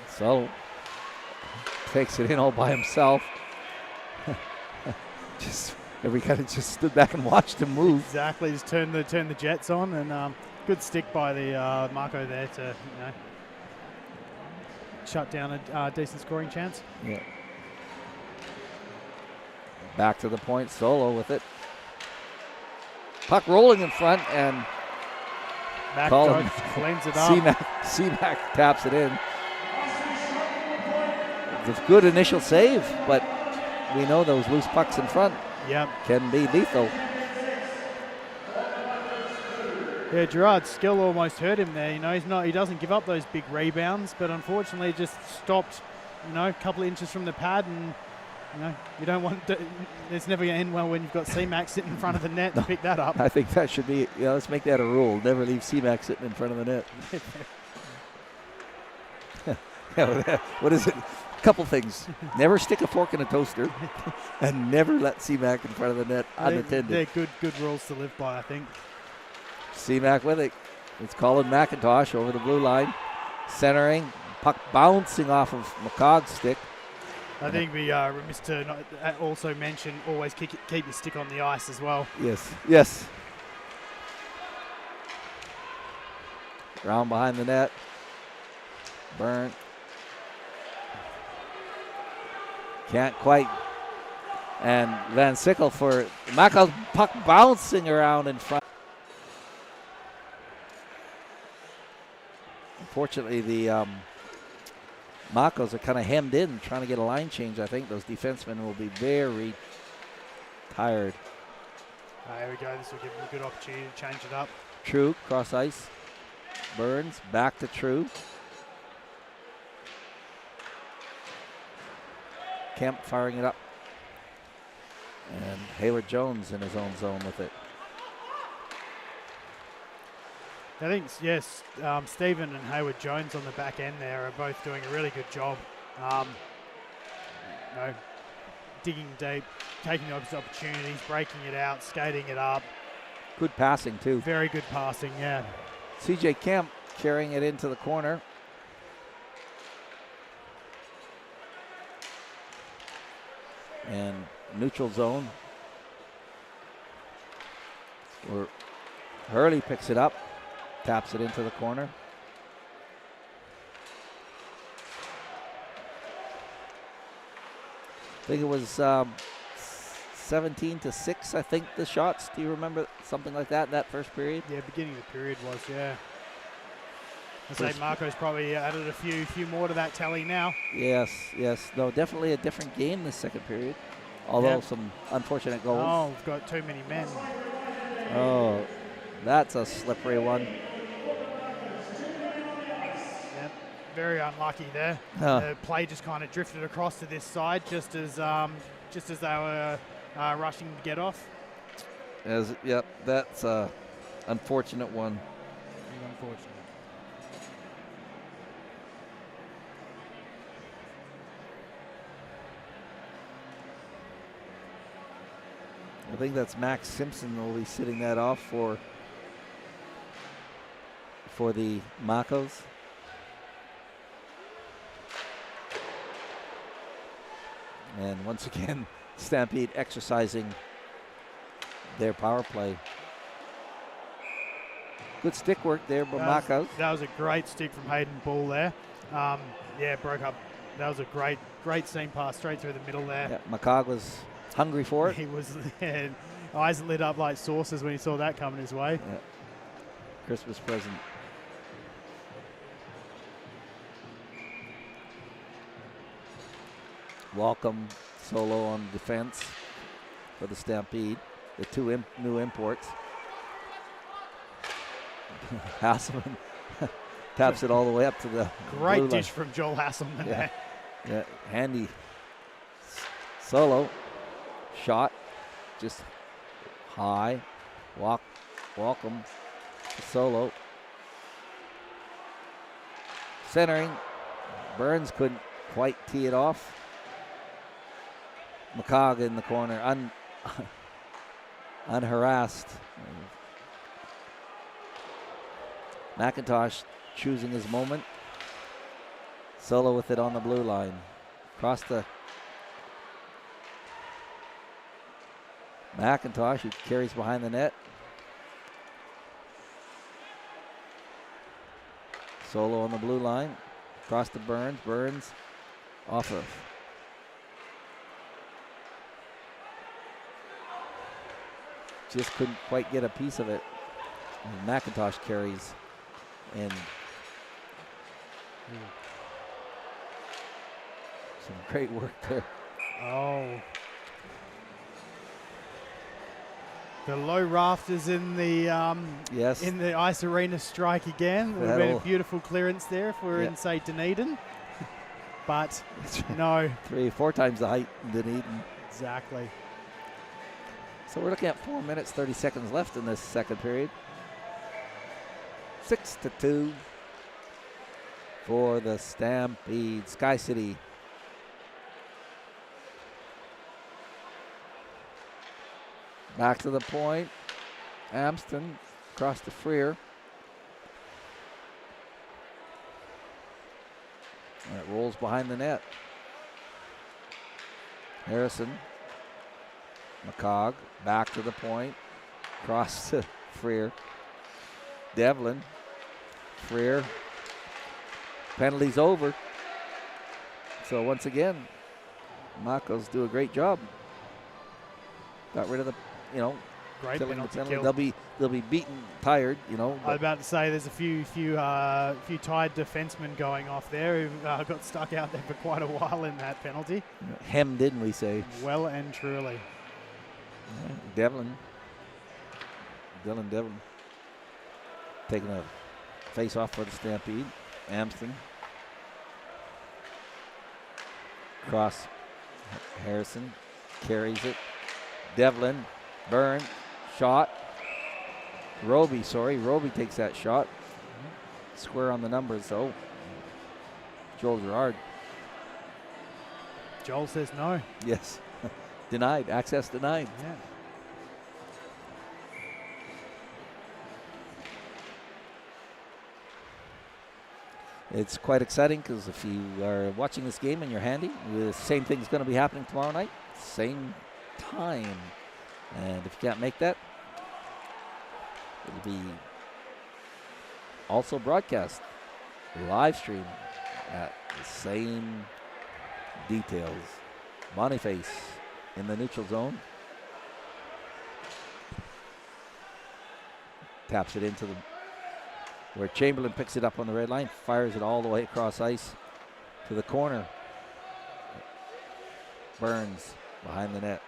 So takes it in all by himself. We kind of just stood back and watched him move. Exactly, just turn the jets on, and good stick by the Mako there to shut down a decent scoring chance. Yeah. Back to the point, Solo with it. Puck rolling in front, and Mac cleans it up. C-Mac taps it in. It's a good initial save, but we know those loose pucks in front can be lethal. Yeah, Gerard's skill almost hurt him there. He doesn't give up those big rebounds, but unfortunately just stopped, a couple of inches from the pad, and you don't want it's never going to end well when you've got C-Mac sitting in front of the net to pick that up. I think that should be, let's make that a rule. Never leave C-Mac sitting in front of the net. What is it? A couple things. Never stick a fork in a toaster, and never let C-Mac in front of the net unattended. They're good rules to live by, I think. C-Mac with it. It's Colin McIntosh over the blue line. Centering. Puck bouncing off of McCog's stick. I think we are remiss to not also mention always keep your stick on the ice as well. Yes. Round behind the net. Burn. Can't quite. And Van Sickle for Mako. Puck bouncing around in front. Unfortunately, the Makos are kind of hemmed in, trying to get a line change. I think those defensemen will be very tired. Here we go. This will give them a good opportunity to change it up. True, cross ice. Burns, back to True. Kemp firing it up. And Hayward Jones in his own zone with it. I think, yes, Stephen and Hayward Jones on the back end there are both doing a really good job. Digging deep, taking those opportunities, breaking it out, skating it up. Good passing, too. Very good passing, yeah. CJ Kemp carrying it into the corner. And neutral zone. Where Hurley picks it up. Taps it into the corner. I think it was 17-6, I think, the shots. Do you remember something like that in that first period? Yeah, beginning of the period was, yeah. I say Marco's probably added a few more to that tally now. Yes. No, definitely a different game this second period. Although some unfortunate goals. Oh, we've got too many men. Oh, that's a slippery one. Very unlucky there. The play just kind of drifted across to this side just as they were rushing to get off. That's a unfortunate one. Unfortunate. I think that's Max Simpson will be sitting that off for the Makos. And once again, Stampede exercising their power play. Good stick work there by Makos. That was a great stick from Hayden Bull there. Broke up. That was a great seam pass straight through the middle there. Yeah, McCog was hungry for it. He was, eyes lit up like saucers when he saw that coming his way. Yeah. Christmas present. Welcome Solo on defense for the Stampede. The two new imports. Hasselman taps it all the way up to the great dish from Joel Hasselman there. Yeah, handy. Solo shot, just high. Welcome to Solo. Centering. Burns couldn't quite tee it off. McCog in the corner, unharassed. McIntosh choosing his moment. Solo with it on the blue line. Across the McIntosh, who carries behind the net. Solo on the blue line. Across to Burns. Burns off of. Just couldn't quite get a piece of it. And McIntosh carries in. Some great work there. Oh. The low rafters in the Yes. in the ice arena strike again. Would have been a beautiful clearance there if we're in, say, Dunedin. But no. 3-4 times the height in Dunedin. Exactly. So we're looking at 4 minutes, 30 seconds left in this second period. 6-2 for the Stampede. SkyCity. Back to the point. Amston across to Freer. And it rolls behind the net. Harrison. McCog back to the point. Cross to Freer. Devlin. Freer. Penalty's over. So once again, Makos do a great job. Got rid of the, great penalty kill. They'll be beaten, tired, I was about to say there's a few tired defensemen going off there who got stuck out there for quite a while in that penalty. Hemmed in, we say. Well and truly. Dylan taking a face off for the Stampede. Amston. Cross. Harrison carries it. Devlin. Byrne. Shot. Roby takes that shot. Square on the numbers, though. Joel Gerard. Joel says no. Yes. Denied. Access denied. Yeah. It's quite exciting because if you are watching this game and you're handy, the same thing's going to be happening tomorrow night, same time. And if you can't make that, it'll be also broadcast, live stream at the same details. Boniface in the neutral zone. Taps it into the where Chamberlain picks it up on the red line, fires it all the way across ice to the corner. Burns behind the net.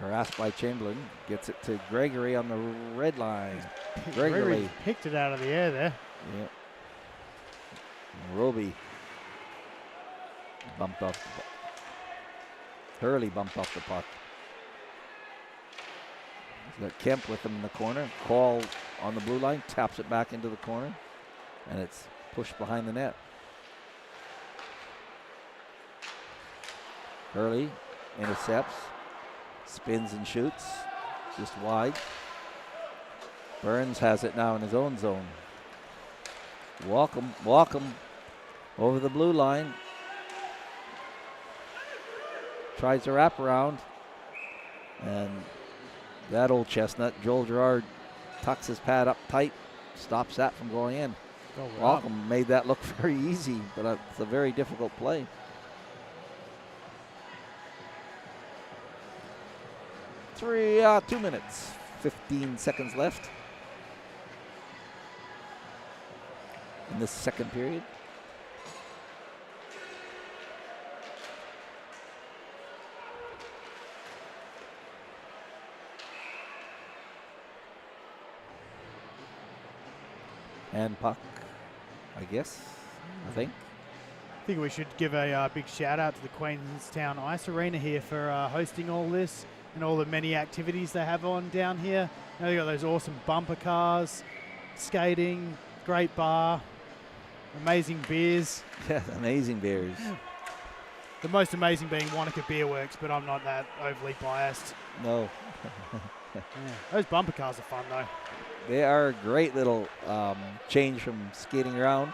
Harassed by Chamberlain, gets it to Gregory on the red line. Gregory picked it out of the air there. Yeah. Roby bumped off the puck. Hurley bumped off the puck. He's got Kemp with him in the corner. Call on the blue line, taps it back into the corner, and it's pushed behind the net. Hurley intercepts, spins and shoots, just wide. Burns has it now in his own zone. Walk him over the blue line. Tries to wrap around, and that old chestnut, Joel Gerard, tucks his pad up tight, stops that from going in. Walkham made that look very easy, but it's a very difficult play. Two minutes, 15 seconds left in this second period. And puck, I guess, I think we should give a big shout out to the Queenstown Ice Arena here for hosting all this and all the many activities they have on down here. They've got those awesome bumper cars, skating, great bar, amazing beers. Yeah, amazing beers. The most amazing being Wanaka Beer Works, but I'm not that overly biased. No. Yeah, those bumper cars are fun though. They are a great little change from skating around.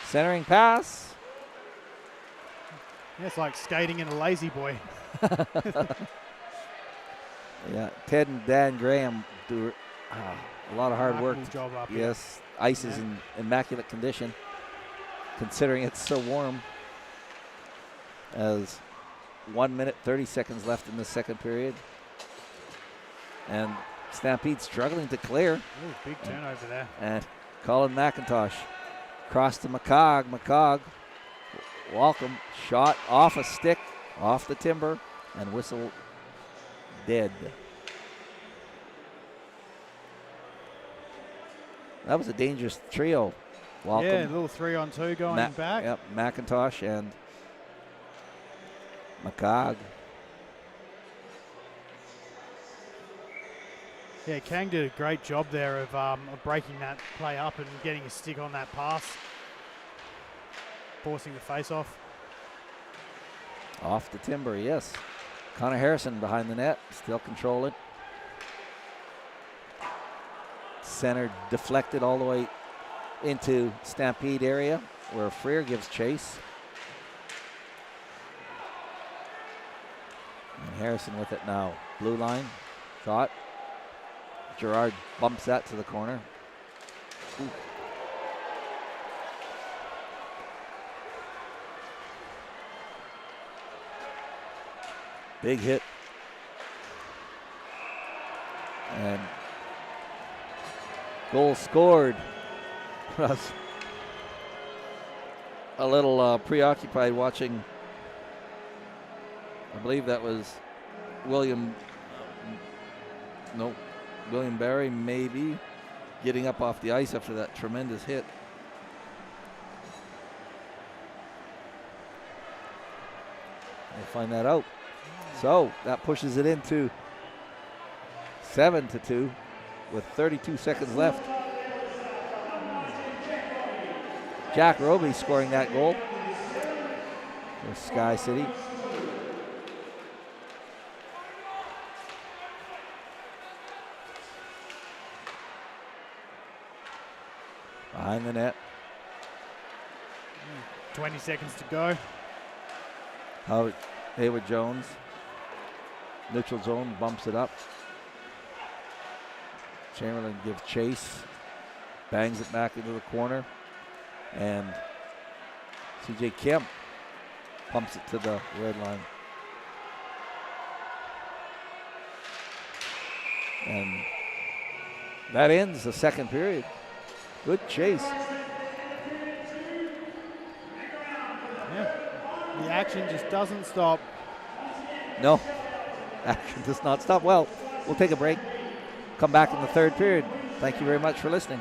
Centering pass. Yeah, it's like skating in a lazy boy. Yeah, Ted and Dan Graham do a lot of hard work. Job up yes, here. Ice is in immaculate condition, considering it's so warm. As 1 minute, 30 seconds left in the second period. And Stampede struggling to clear. Ooh, big turnover there. And Colin McIntosh Cross to McCog. McCog, welcome. Shot off a stick, off the timber, and whistle dead. That was a dangerous trio. Welcome. Yeah, a little 3-on-2 going back. Yep, McIntosh and McCog. Yeah, Kang did a great job there of breaking that play up and getting a stick on that pass, forcing the face off. Off the timber, yes. Connor Harrison behind the net, still controlling. Center deflected all the way into Stampede area where Freer gives chase. And Harrison with it now. Blue line, shot. Gerard bumps that to the corner. Ooh. Big hit. And goal scored. I was a little preoccupied watching. I believe that was William Barry maybe getting up off the ice after that tremendous hit. We'll find that out. So that pushes it into 7-2 with 32 seconds left. Jack Roby scoring that goal for Sky City. Behind the net. 20 seconds to go. Hayward Jones. Neutral zone, bumps it up. Chamberlain gives chase. Bangs it back into the corner. And CJ Kemp pumps it to the red line. And that ends the second period. Good chase. Yeah. The action just doesn't stop. No, action does not stop. Well, we'll take a break. Come back in the third period. Thank you very much for listening.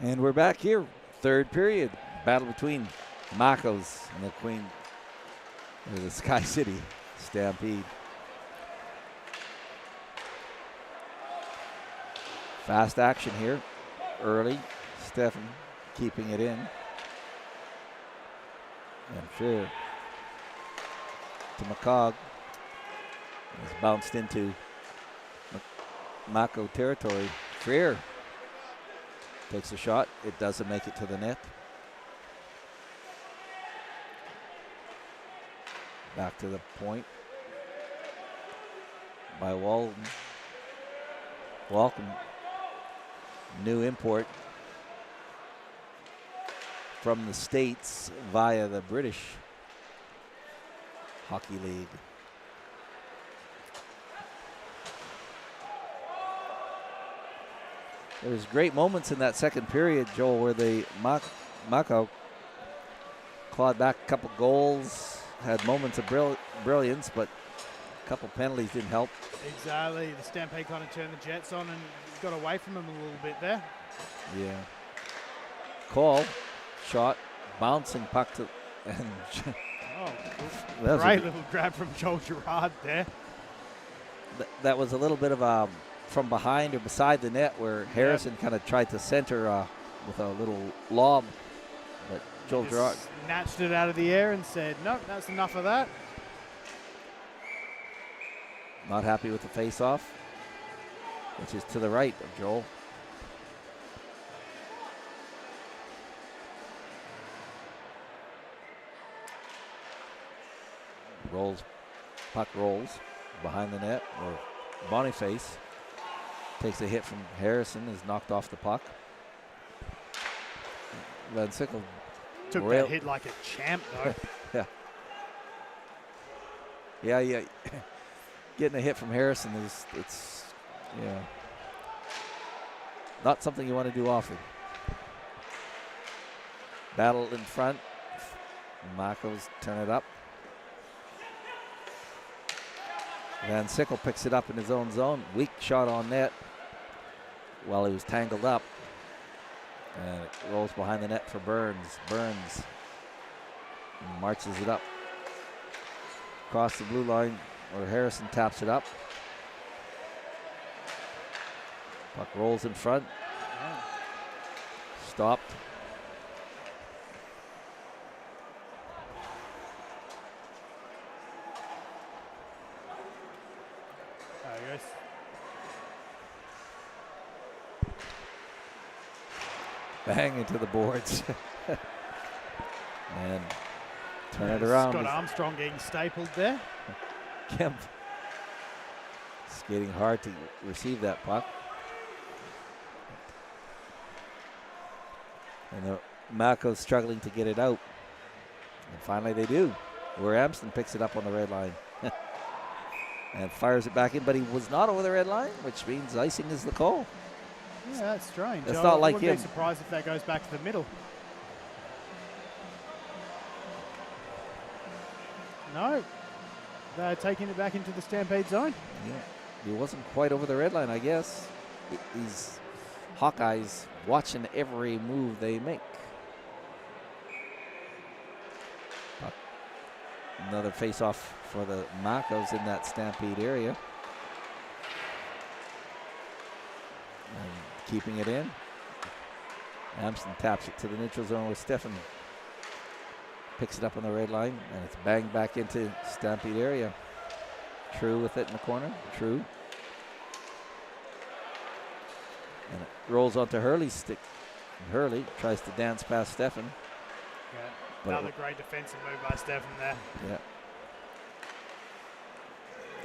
And we're back here, third period. Battle between Makos and the SkyCity Stampede. Fast action here, early. Stefan keeping it in. And Fear to McCog. It's bounced into Mako territory. Freer takes a shot. It doesn't make it to the net. Back to the point by Walden. Welcome. New import from the States via the British Hockey League. There was great moments in that second period, Joel, where the Mako clawed back a couple goals, had moments of brilliance, but a couple penalties didn't help. Exactly. The Stampede kind of turned the Jets on and got away from them a little bit there. Yeah. Call, shot, bouncing puck to, and great little grab from Joel Girard there. That was a little bit of from behind or beside the net where Harrison kind of tried to center with a little lob, but Joel Girard snatched it out of the air and said, nope, that's enough of that. Not happy with the face-off, which is to the right of Joel. Puck rolls behind the net, or Boniface takes a hit from Harrison, is knocked off the puck. Van Sickle took that hit like a champ, though. Yeah. Getting a hit from Harrison is not something you want to do often. Battle in front. Mako's turn it up. Van Sickle picks it up in his own zone. Weak shot on net while he was tangled up. And it rolls behind the net for Burns. Burns marches it up across the blue line, where Harrison taps it up. Puck rolls in front. Stopped. There he goes. Bang into the boards. And turn it around. Scott Armstrong getting stapled there. Kemp skating hard to receive that puck. And the Mako's struggling to get it out. And finally they do. Where Amston picks it up on the red line. And fires it back in, but he was not over the red line, which means icing is the call. Yeah, that's strange. It's not like him. I wouldn't be surprised if that goes back to the middle. No. They're taking it back into the Stampede zone. Yeah, he wasn't quite over the red line, I guess. These Hawkeyes watching every move they make. Another face-off for the Makos in that Stampede area. And keeping it in. Amston taps it to the neutral zone with Stefan. Picks it up on the red line, and it's banged back into Stampede area. True with it in the corner. True. And it rolls onto Hurley's stick. And Hurley tries to dance past Stefan. Yeah. Another great defensive move by Stefan there. Yeah.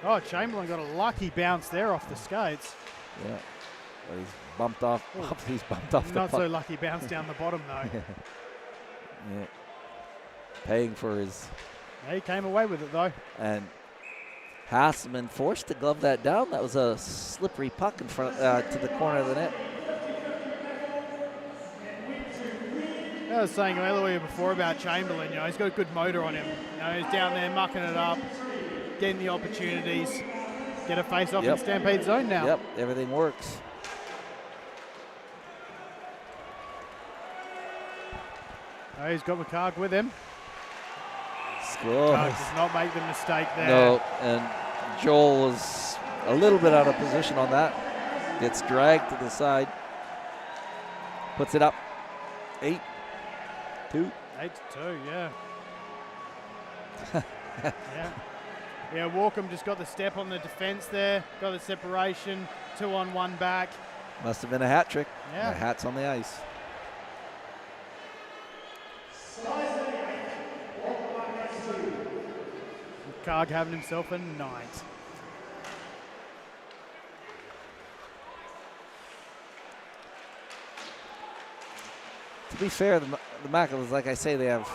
Oh, Chamberlain got a lucky bounce there off the skates. Yeah. Well, he's bumped off. He's bumped off the Not puck. so lucky bounce down the bottom, though. Yeah. Paying for his. Yeah, he came away with it, though. And Hasselman forced to glove that down. That was a slippery puck in front to the corner of the net. I was saying earlier before about Chamberlain, he's got a good motor on him. He's down there mucking it up, getting the opportunities, get a face-off in Stampede zone now. Yep, everything works. Oh, he's got McCarg with him. Scores. Does not make the mistake there. No, and Joel was a little bit out of position on that. Gets dragged to the side. Puts it up. 8-2. 8-2, yeah. Yeah, Walkham just got the step on the defense there. Got the separation. 2-on-1 back. Must have been a hat trick. Yeah. The hat's on the ice. McCarg having himself a night. To be fair, the Makos, like I say, they have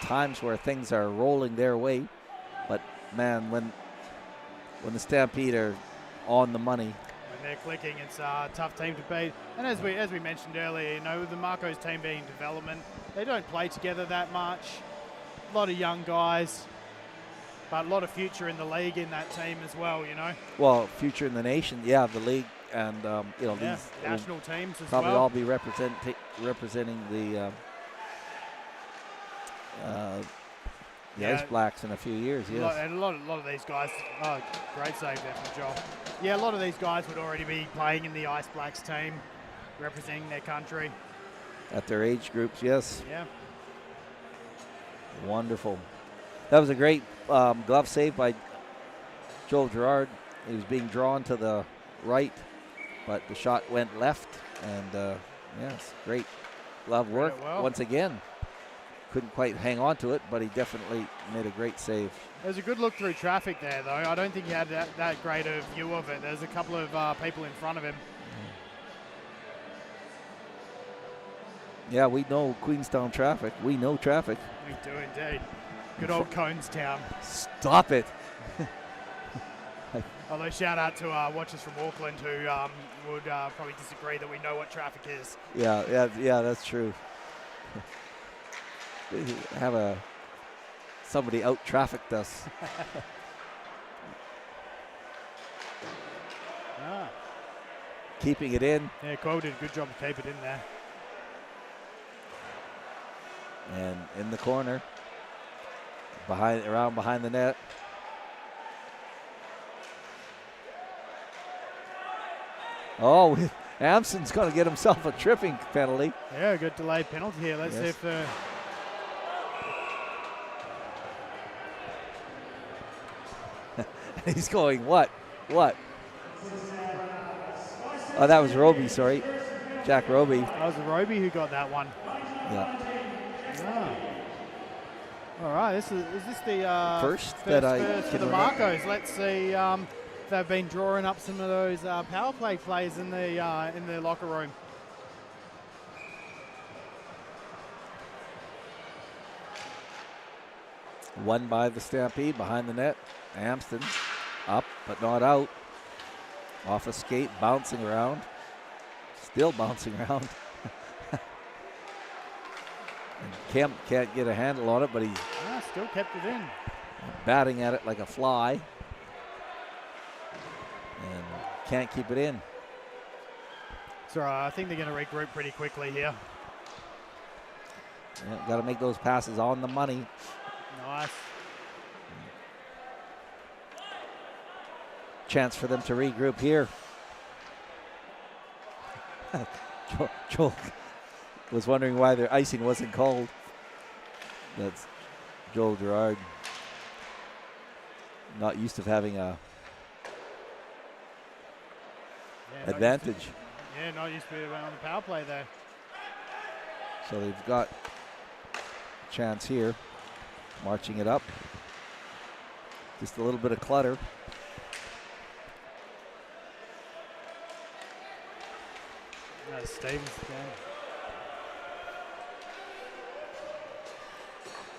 times where things are rolling their way. But, man, when the Stampede are on the money. When they're clicking, it's a tough team to beat. And as we mentioned earlier, you know, with the Marcos team being development, they don't play together that much. A lot of young guys, but a lot of future in the league in that team as well, you know. Well, future in the nation, yeah, the league. And, you know, yeah, these national teams as probably well. all be representing the Ice Blacks in a few years, yes. And a lot of these guys, oh, great save there from Joel. Yeah, a lot of these guys would already be playing in the Ice Blacks team, representing their country. At their age groups, yes. Yeah. Wonderful. That was a great glove save by Joel Gerard. He was being drawn to the right, but the shot went left, and yes, great glove work once again. Couldn't quite hang on to it, but he definitely made a great save. There's a good look through traffic there, though. I don't think he had that great a view of it. There's a couple of people in front of him. Yeah, we know Queenstown traffic. We know traffic. We do indeed. Good old Conestown. Stop it. Although shout out to watchers from Auckland who would probably disagree that we know what traffic is. Yeah, that's true. We have somebody out trafficked us. Keeping it in. Yeah, Cole did a good job to keep it in there. And in the corner, around behind the net. Oh, Amson's going to get himself a tripping penalty. Yeah, a good delayed penalty here. Let's see if the... He's going, what? Oh, that was Roby, sorry. Jack Roby. That was Roby who got that one. Yeah. All right, is this the first for can the Marcos? Let's see if they've been drawing up some of those power play plays in the locker room. Won by the Stampede behind the net. Amston up but not out. Off a skate, bouncing around. Still bouncing around. And Kemp can't get a handle on it, but he's still kept it in. Batting at it like a fly. And can't keep it in. So I think they're going to regroup pretty quickly here. Yeah, got to make those passes on the money. Nice. Chance for them to regroup here. Joel was wondering why their icing wasn't called. That's Joel Gerard. Not used to having a advantage. Not used to be on the power play there. So they've got a chance here. Marching it up. Just a little bit of clutter. Stevens again.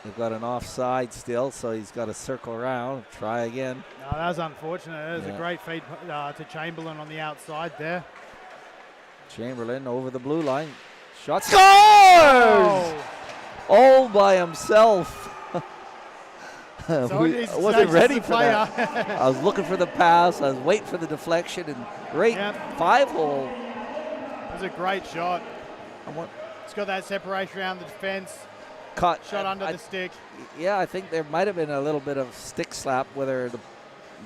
They've got an offside still, so he's got to circle around, try again. No, that was unfortunate. That was a great feed to Chamberlain on the outside there. Chamberlain over the blue line. Shot scores! All by himself. I wasn't ready for that. I was looking for the pass. I was waiting for the deflection, and great 5-hole. It was a great shot. It's got that separation around the defense. Caught. Shot under the stick. Yeah, I think there might have been a little bit of stick slap with her,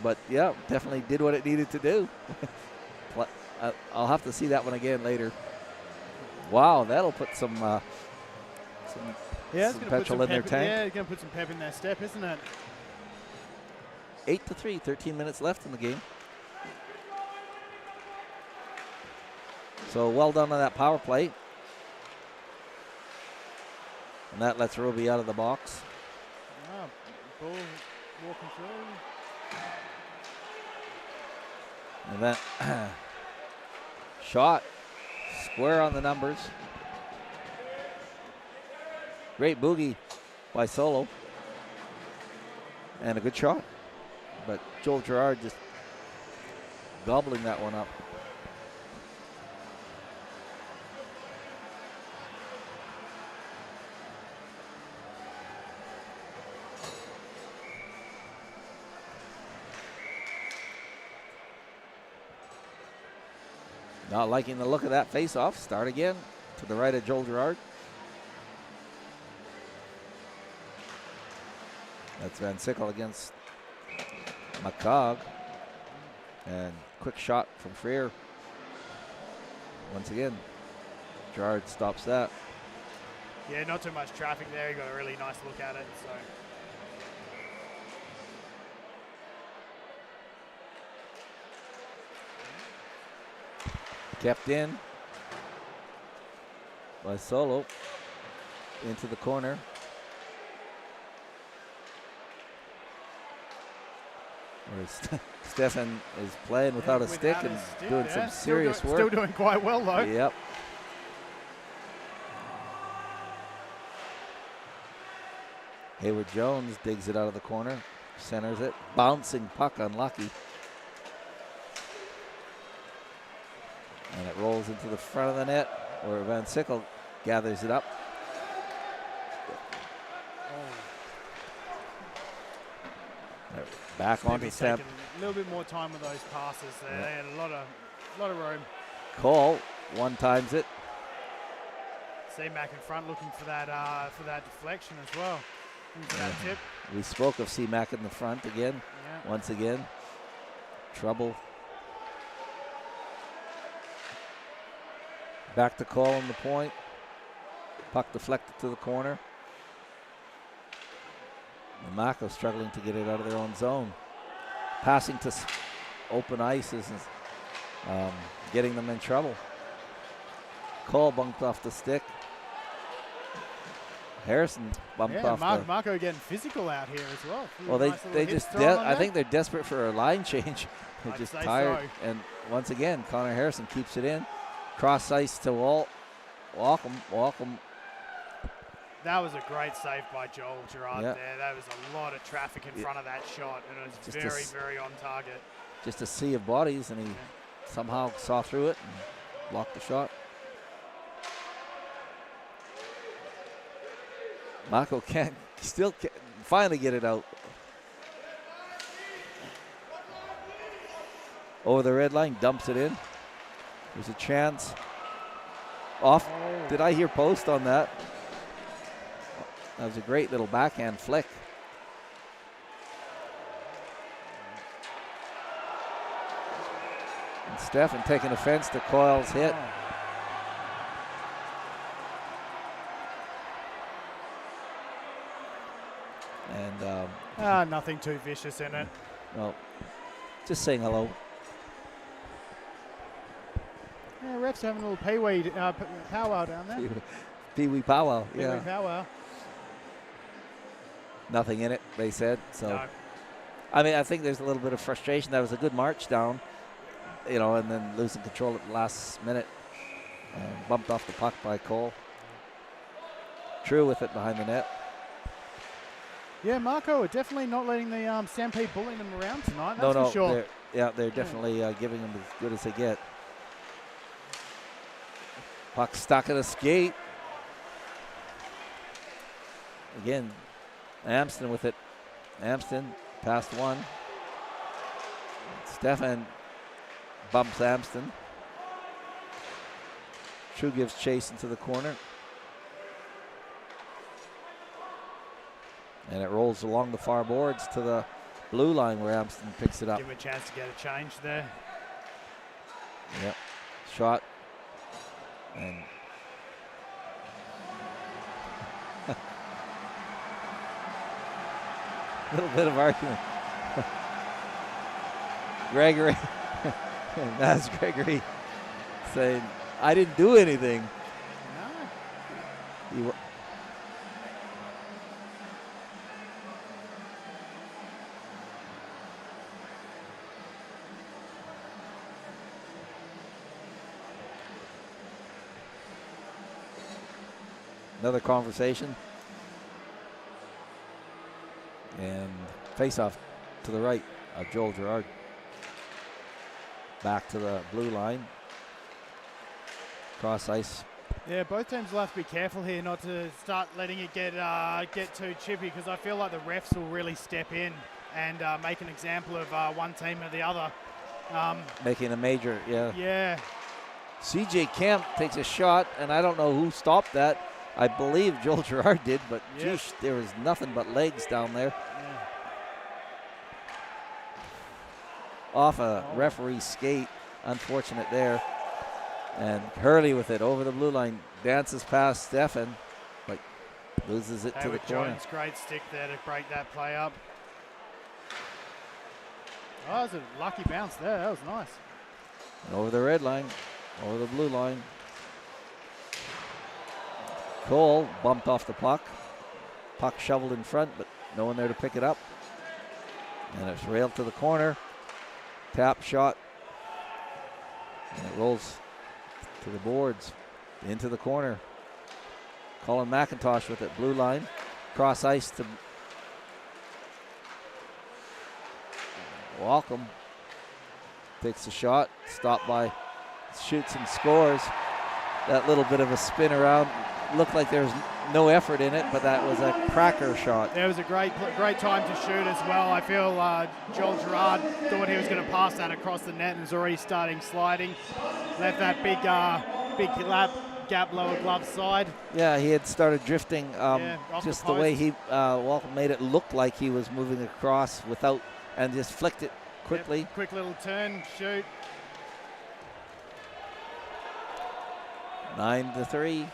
but yeah, definitely did what it needed to do. I'll have to see that one again later. Wow, that'll put some petrol in their tank. Yeah, it's going to put some pep in their step, isn't it? 8-3, 13 minutes left in the game. So well done on that power play. And that lets Ruby out of the box. Oh, ball walking through. And that shot square on the numbers. Great boogie by Solo. And a good shot. But Joel Gerard just gobbling that one up. Not liking the look of that face-off. Start again to the right of Joel Gerard. That's Van Sickle against McCog. And quick shot from Freer. Once again, Gerard stops that. Yeah, not too much traffic there. You got a really nice look at it. So. Kept in by Solo into the corner. Where Stefan is playing without a stick and doing some serious work. Still doing quite well though. Yep. Hayward Jones digs it out of the corner, centers it, bouncing puck unlucky. And it rolls into the front of the net where Van Sickle gathers it up. Back onto Stamp. A little bit more time with those passes there. Yeah. They had a lot of room. Cole one times it. C-Mac in front looking for that deflection as well. Into that tip. We spoke of C-Mac in the front again. Yeah. Once again. Trouble. Back to Cole on the point. Puck deflected to the corner. And Mako struggling to get it out of their own zone. Passing to open ice is getting them in trouble. Cole bumped off the stick. Harrison bumped off the... Mako getting physical out here as well. Well, they just... I think they're desperate for a line change. They're just tired. So. And once again, Connor Harrison keeps it in. Cross ice to Walcom. That was a great save by Joel Gerard there. That was a lot of traffic in front of that shot, and it was just very on target. Just a sea of bodies, and he somehow saw through it and blocked the shot. Mako can't finally get it out. Over the red line, dumps it in. There's a chance. Off. Oh. Did I hear post on that? That was a great little backhand flick. And Stefan taking offense to Coyle's hit. And nothing too vicious in it. Well, just saying hello. Yeah, refs having a little pee-wee powwow down there. Pee-wee powwow, yeah. Pee-wee powwow. Nothing in it, they said. So, no. I mean, I think there's a little bit of frustration. That was a good march down, and then losing control at the last minute. Bumped off the puck by Cole. True with it behind the net. Yeah, Mako are definitely not letting the Stampede bully them around tonight. That's for sure. They're definitely giving them as good as they get. Puck stuck at a skate. Again, Amston with it. Amston past one. Stefan bumps Amston. True gives chase into the corner. And it rolls along the far boards to the blue line where Amston picks it up. Give him a chance to get a change there. Yep. Shot. And a little bit of argument. Gregory, Naz Gregory saying, I didn't do anything. No. Another conversation. And face-off to the right of Joel Gerard. Back to the blue line. Cross ice. Yeah, both teams will have to be careful here not to start letting it get too chippy, because I feel like the refs will really step in and make an example of one team or the other. Making a major, yeah. Yeah. CJ Kemp takes a shot, and I don't know who stopped that. I believe Joel Gerard did, but geez, there was nothing but legs down there. Yeah. Off a referee's skate. Unfortunate there. And Hurley with it over the blue line. Dances past Stefan, but loses it to the corner. Jones, great stick there to break that play up. Oh, that was a lucky bounce there. That was nice. And over the red line, over the blue line. Cole bumped off the puck. Puck shoveled in front, but no one there to pick it up. And it's railed to the corner. Tap shot. And it rolls to the boards. Into the corner. Colin McIntosh with it. Blue line. Cross ice to Walcom. Takes a shot. Stopped by. Shoots and scores. That little bit of a spin around. Looked like there was no effort in it, but that was a cracker shot. It was a great time to shoot as well. I feel Joel Gerard thought he was going to pass that across the net and was already starting sliding. Left that big gap lower glove side. Yeah, he had started drifting. Just the way he Walcom made it look like he was moving across without, and just flicked it quickly. Yep, quick little turn, shoot. 9-3.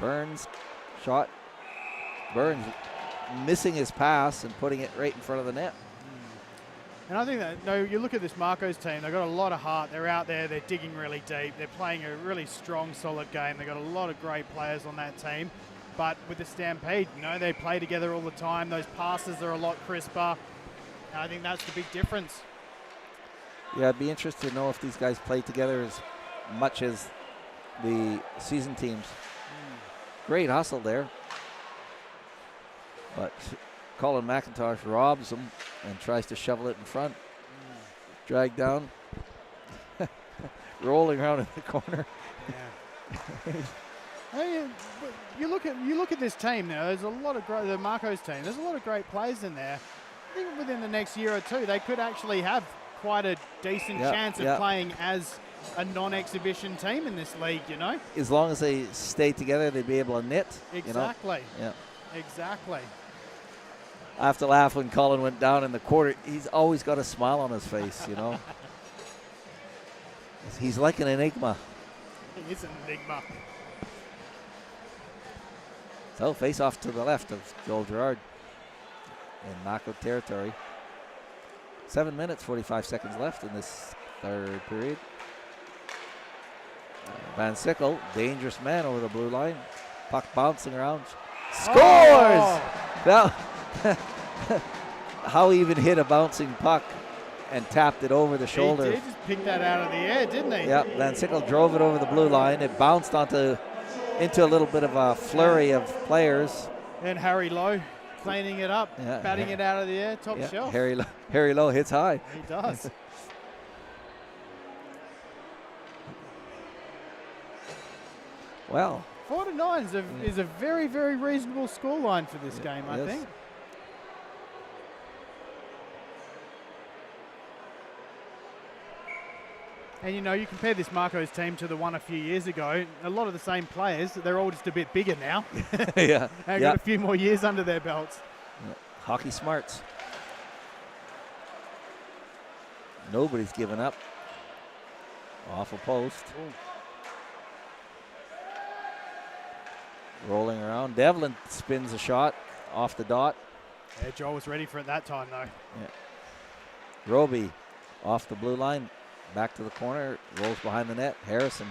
Burns shot. Burns missing his pass and putting it right in front of the net. And I think that, you look at this Marco's team, they've got a lot of heart. They're out there, they're digging really deep. They're playing a really strong, solid game. They've got a lot of great players on that team. But with the Stampede, they play together all the time. Those passes are a lot crisper. And I think that's the big difference. Yeah, I'd be interested to know if these guys play together as much as the season teams. Great hustle there. But Colin McIntosh robs him and tries to shovel it in front. Dragged down. Rolling around in the corner. Yeah. You look at this team now. There's a lot of the Marco's team. There's a lot of great players in there. I think within the next year or two, they could actually have quite a decent chance of playing as a non-exhibition team in this league, As long as they stay together, they'd be able to knit. Exactly. Yeah. Exactly. I have to laugh when Colin went down in the quarter. He's always got a smile on his face, He's like an enigma. He is an enigma. So face off to the left of Joel Gerard in Mako territory. 7 minutes, 45 seconds left in this third period. Van Sickle, dangerous man over the blue line. Puck bouncing around. Scores! Oh. Now, how he even hit a bouncing puck and tapped it over the shoulder. He did just pick that out of the air, didn't he? Yeah, Van Sickle drove it over the blue line. It bounced into a little bit of a flurry of players. And Harry Lowe cleaning it up, batting it out of the air, top shelf. Harry Lowe hits high. He does. Well, 4-9 is a very, very reasonable scoreline for this game, I think. And you know, you compare this Mako's team to the one a few years ago, a lot of the same players, they're all just a bit bigger now. Yeah. And got a few more years under their belts. Yeah. Hockey smarts. Nobody's given up. Off a post. Ooh. Rolling around. Devlin spins a shot off the dot. Yeah, Joel was ready for it that time, though. Yeah. Roby off the blue line. Back to the corner. Rolls behind the net. Harrison.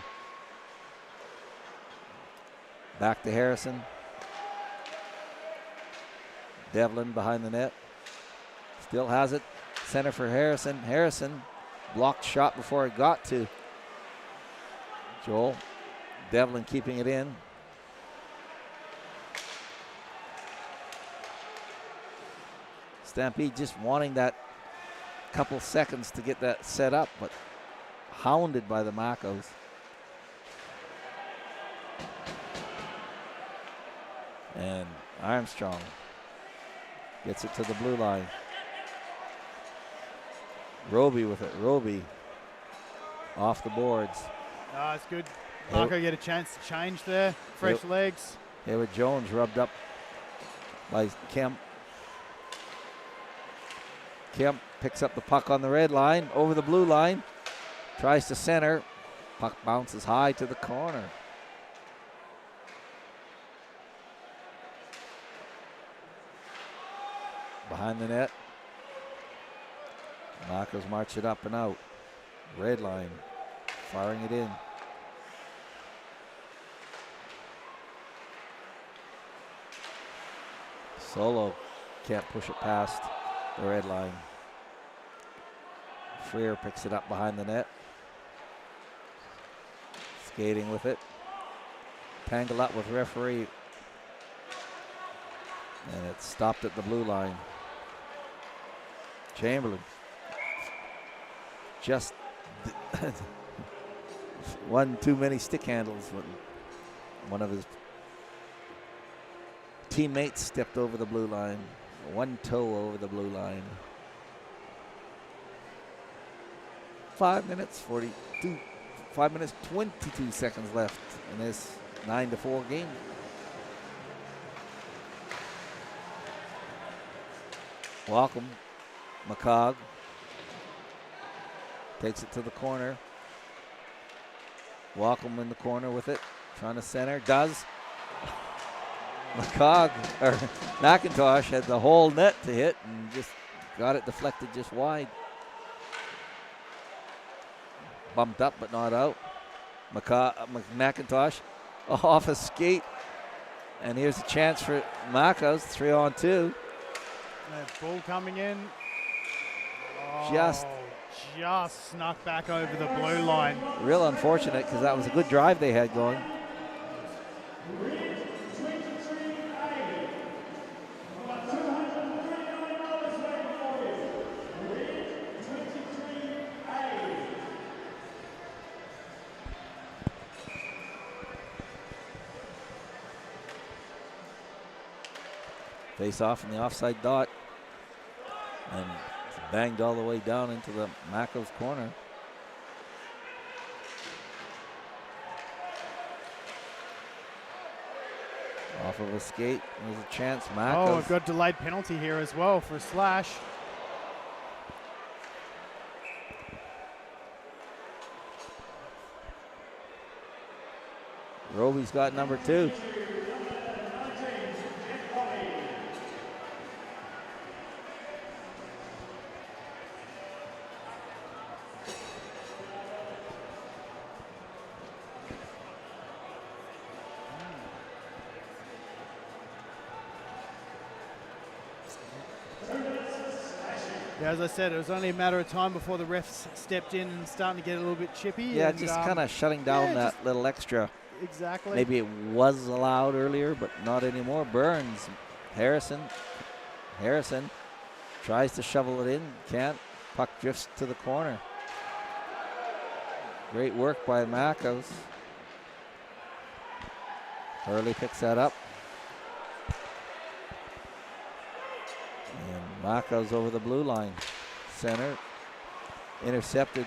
Back to Harrison. Devlin behind the net. Still has it. Center for Harrison. Harrison blocked shot before it got to Joel. Devlin keeping it in. Stampede just wanting that couple seconds to get that set up, but hounded by the Makos. And Armstrong gets it to the blue line. Roby with it. Roby off the boards. It's good. Mako get a chance to change there. Fresh legs. Hayward Jones rubbed up by Kemp. Kemp picks up the puck on the red line, over the blue line. Tries to center. Puck bounces high to the corner. Behind the net. Makos march it up and out. Red line. Firing it in. Solo can't push it past the red line. Freer picks it up behind the net. Skating with it. Tangled up with referee. And it's stopped at the blue line. Chamberlain. Just one too many stick handles when one of his teammates stepped over the blue line. One toe over the blue line. 5 minutes 42. 5 minutes 22 seconds left in this 9-4 game. Welcome, McCog takes it to the corner. Welcome in the corner with it, trying to center. Does. McCog or McIntosh had the whole net to hit and just got it deflected just wide. Bumped up but not out. McIntosh off a skate. And here's a chance for Makos, 3-on-2. That ball coming in. Just snuck back over the blue line. Real unfortunate because that was a good drive they had going. Face off in the offside dot. And it's banged all the way down into the Mako's corner. Off of a skate. There's a chance. Mako's. Oh, we've got delayed penalty here as well for a slash. Roby's got number 2. Yeah, as I said, it was only a matter of time before the refs stepped in and starting to get a little bit chippy. Yeah, and, just kind of shutting down that little extra. Exactly. Maybe it was allowed earlier, but not anymore. Burns, Harrison tries to shovel it in, can't. Puck drifts to the corner. Great work by Makos. Hurley picks that up. And Makos over the blue line. Center. Intercepted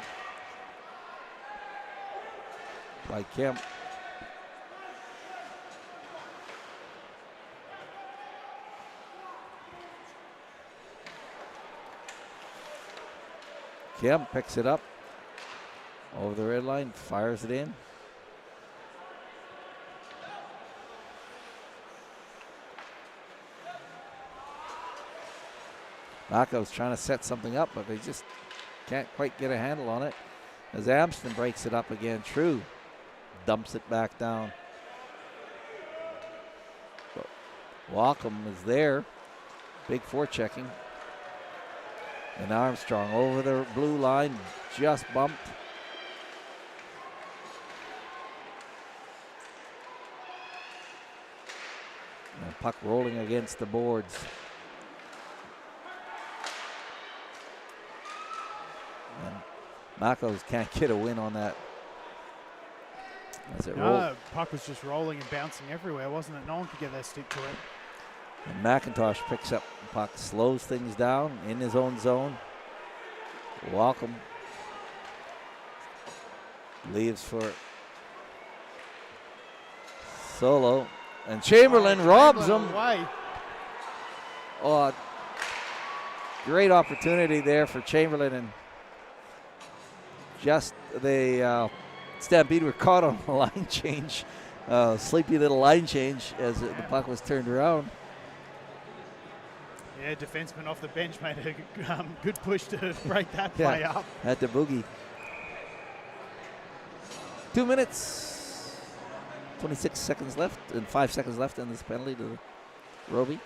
by Kemp. Kemp picks it up over the red line, fires it in. Mako's trying to set something up, but they just can't quite get a handle on it. As Amston breaks it up again, True dumps it back down. Wacom is there, big forechecking. And Armstrong over the blue line, just bumped. And puck rolling against the boards. And Makos can't get a win on that. As it rolled. Puck was just rolling and bouncing everywhere, wasn't it? No one could get their stick to it. And McIntosh picks up the puck, slows things down in his own zone. Welcome. Leaves for Solo. And Chamberlain robs him. Away. Oh, great opportunity there for Chamberlain. And just the Stampede were caught on the line change. Sleepy little line change as the puck was turned around. Yeah, defenseman off the bench made a good push to break that play up. At the boogie. 2 minutes, 26 seconds left, and 5 seconds left in this penalty to Roby.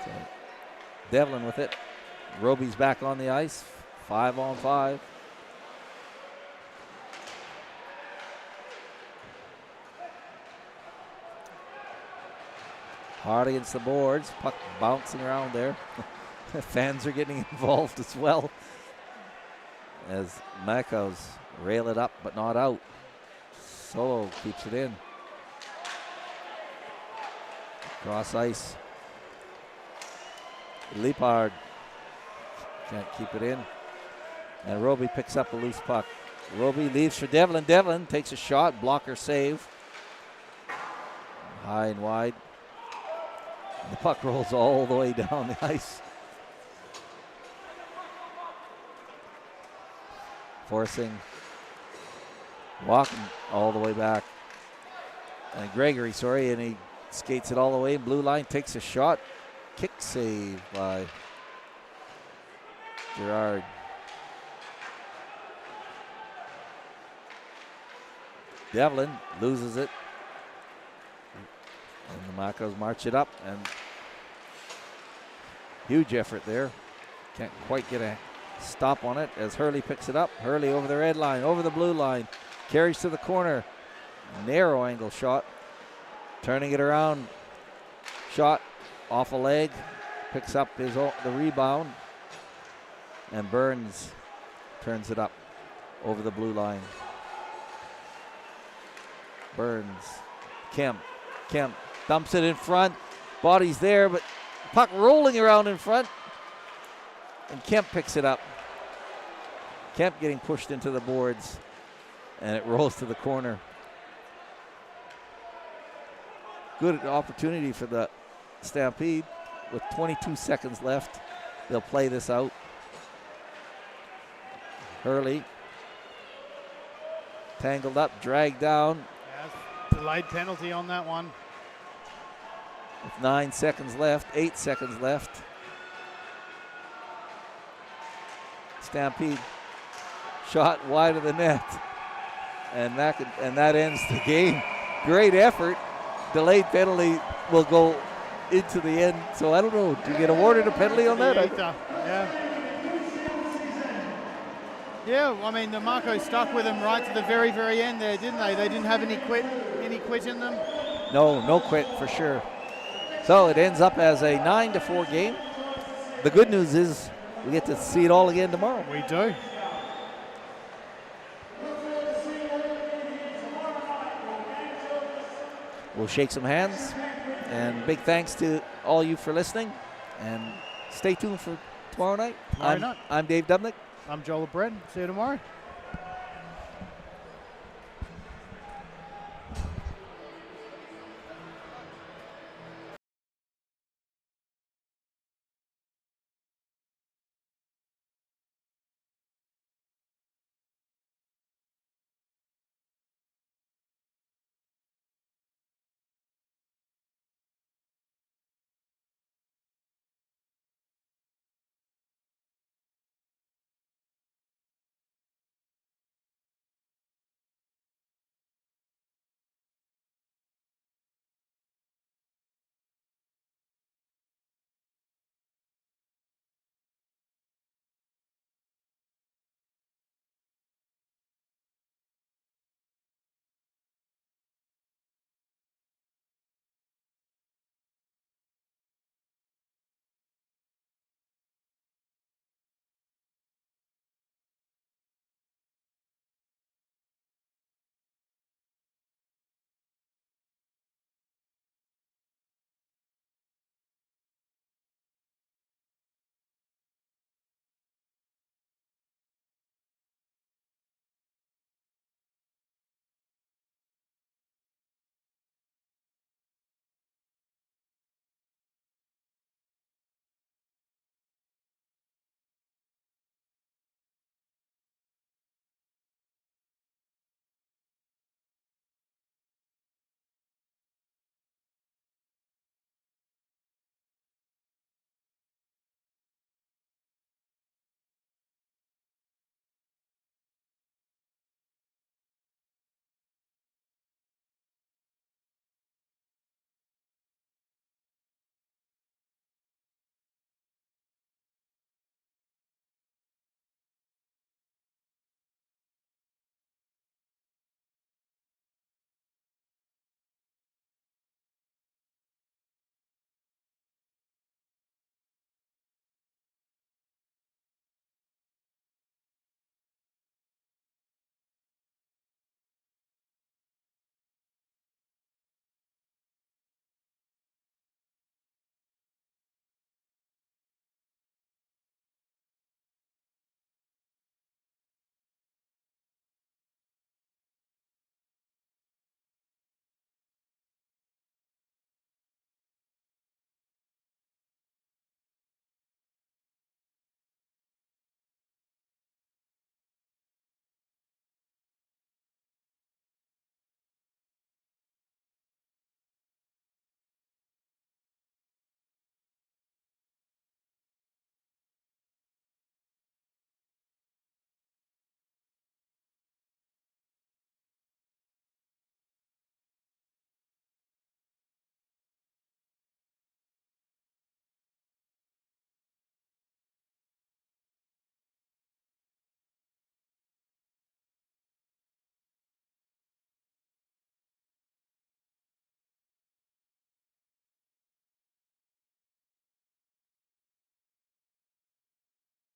So Devlin with it. Roby's back on the ice, 5-on-5. Hard against the boards, puck bouncing around there. Fans are getting involved as well. As Makos rail it up but not out. Solo keeps it in. Cross ice. Leapard can't keep it in. And Roby picks up a loose puck. Roby leaves for Devlin. Devlin takes a shot, blocker save. High and wide. The puck rolls all the way down the ice. Forcing. Walking all the way back. And Gregory, and he skates it all the way. Blue line takes a shot. Kick save by Gerard. Devlin loses it. And the Makos march it up, and huge effort there. Can't quite get a stop on it as Hurley picks it up. Hurley over the red line, over the blue line, carries to the corner. Narrow angle shot. Turning it around. Shot off a leg. Picks up the rebound. And Burns turns it up over the blue line. Burns. Kemp dumps it in front. Body's there, but puck rolling around in front. And Kemp picks it up. Kemp getting pushed into the boards. And it rolls to the corner. Good opportunity for the Stampede. With 22 seconds left, they'll play this out. Hurley. Tangled up, dragged down. Yeah, delayed penalty on that one. With 9 seconds left, 8 seconds left. Stampede shot wide of the net. And that ends the game. Great effort. Delayed penalty will go into the end. So I don't know. Do you get awarded a penalty on that? Yeah, I mean, the Mako stuck with them right to the very, very end there, didn't they? They didn't have any quit in them? No quit for sure. So it ends up as a 9-4 game. The good news is we get to see it all again tomorrow. We do. We'll shake some hands. And big thanks to all you for listening. And stay tuned for tomorrow night. I'm Dave Dubnik. I'm Joel LeBren. See you tomorrow.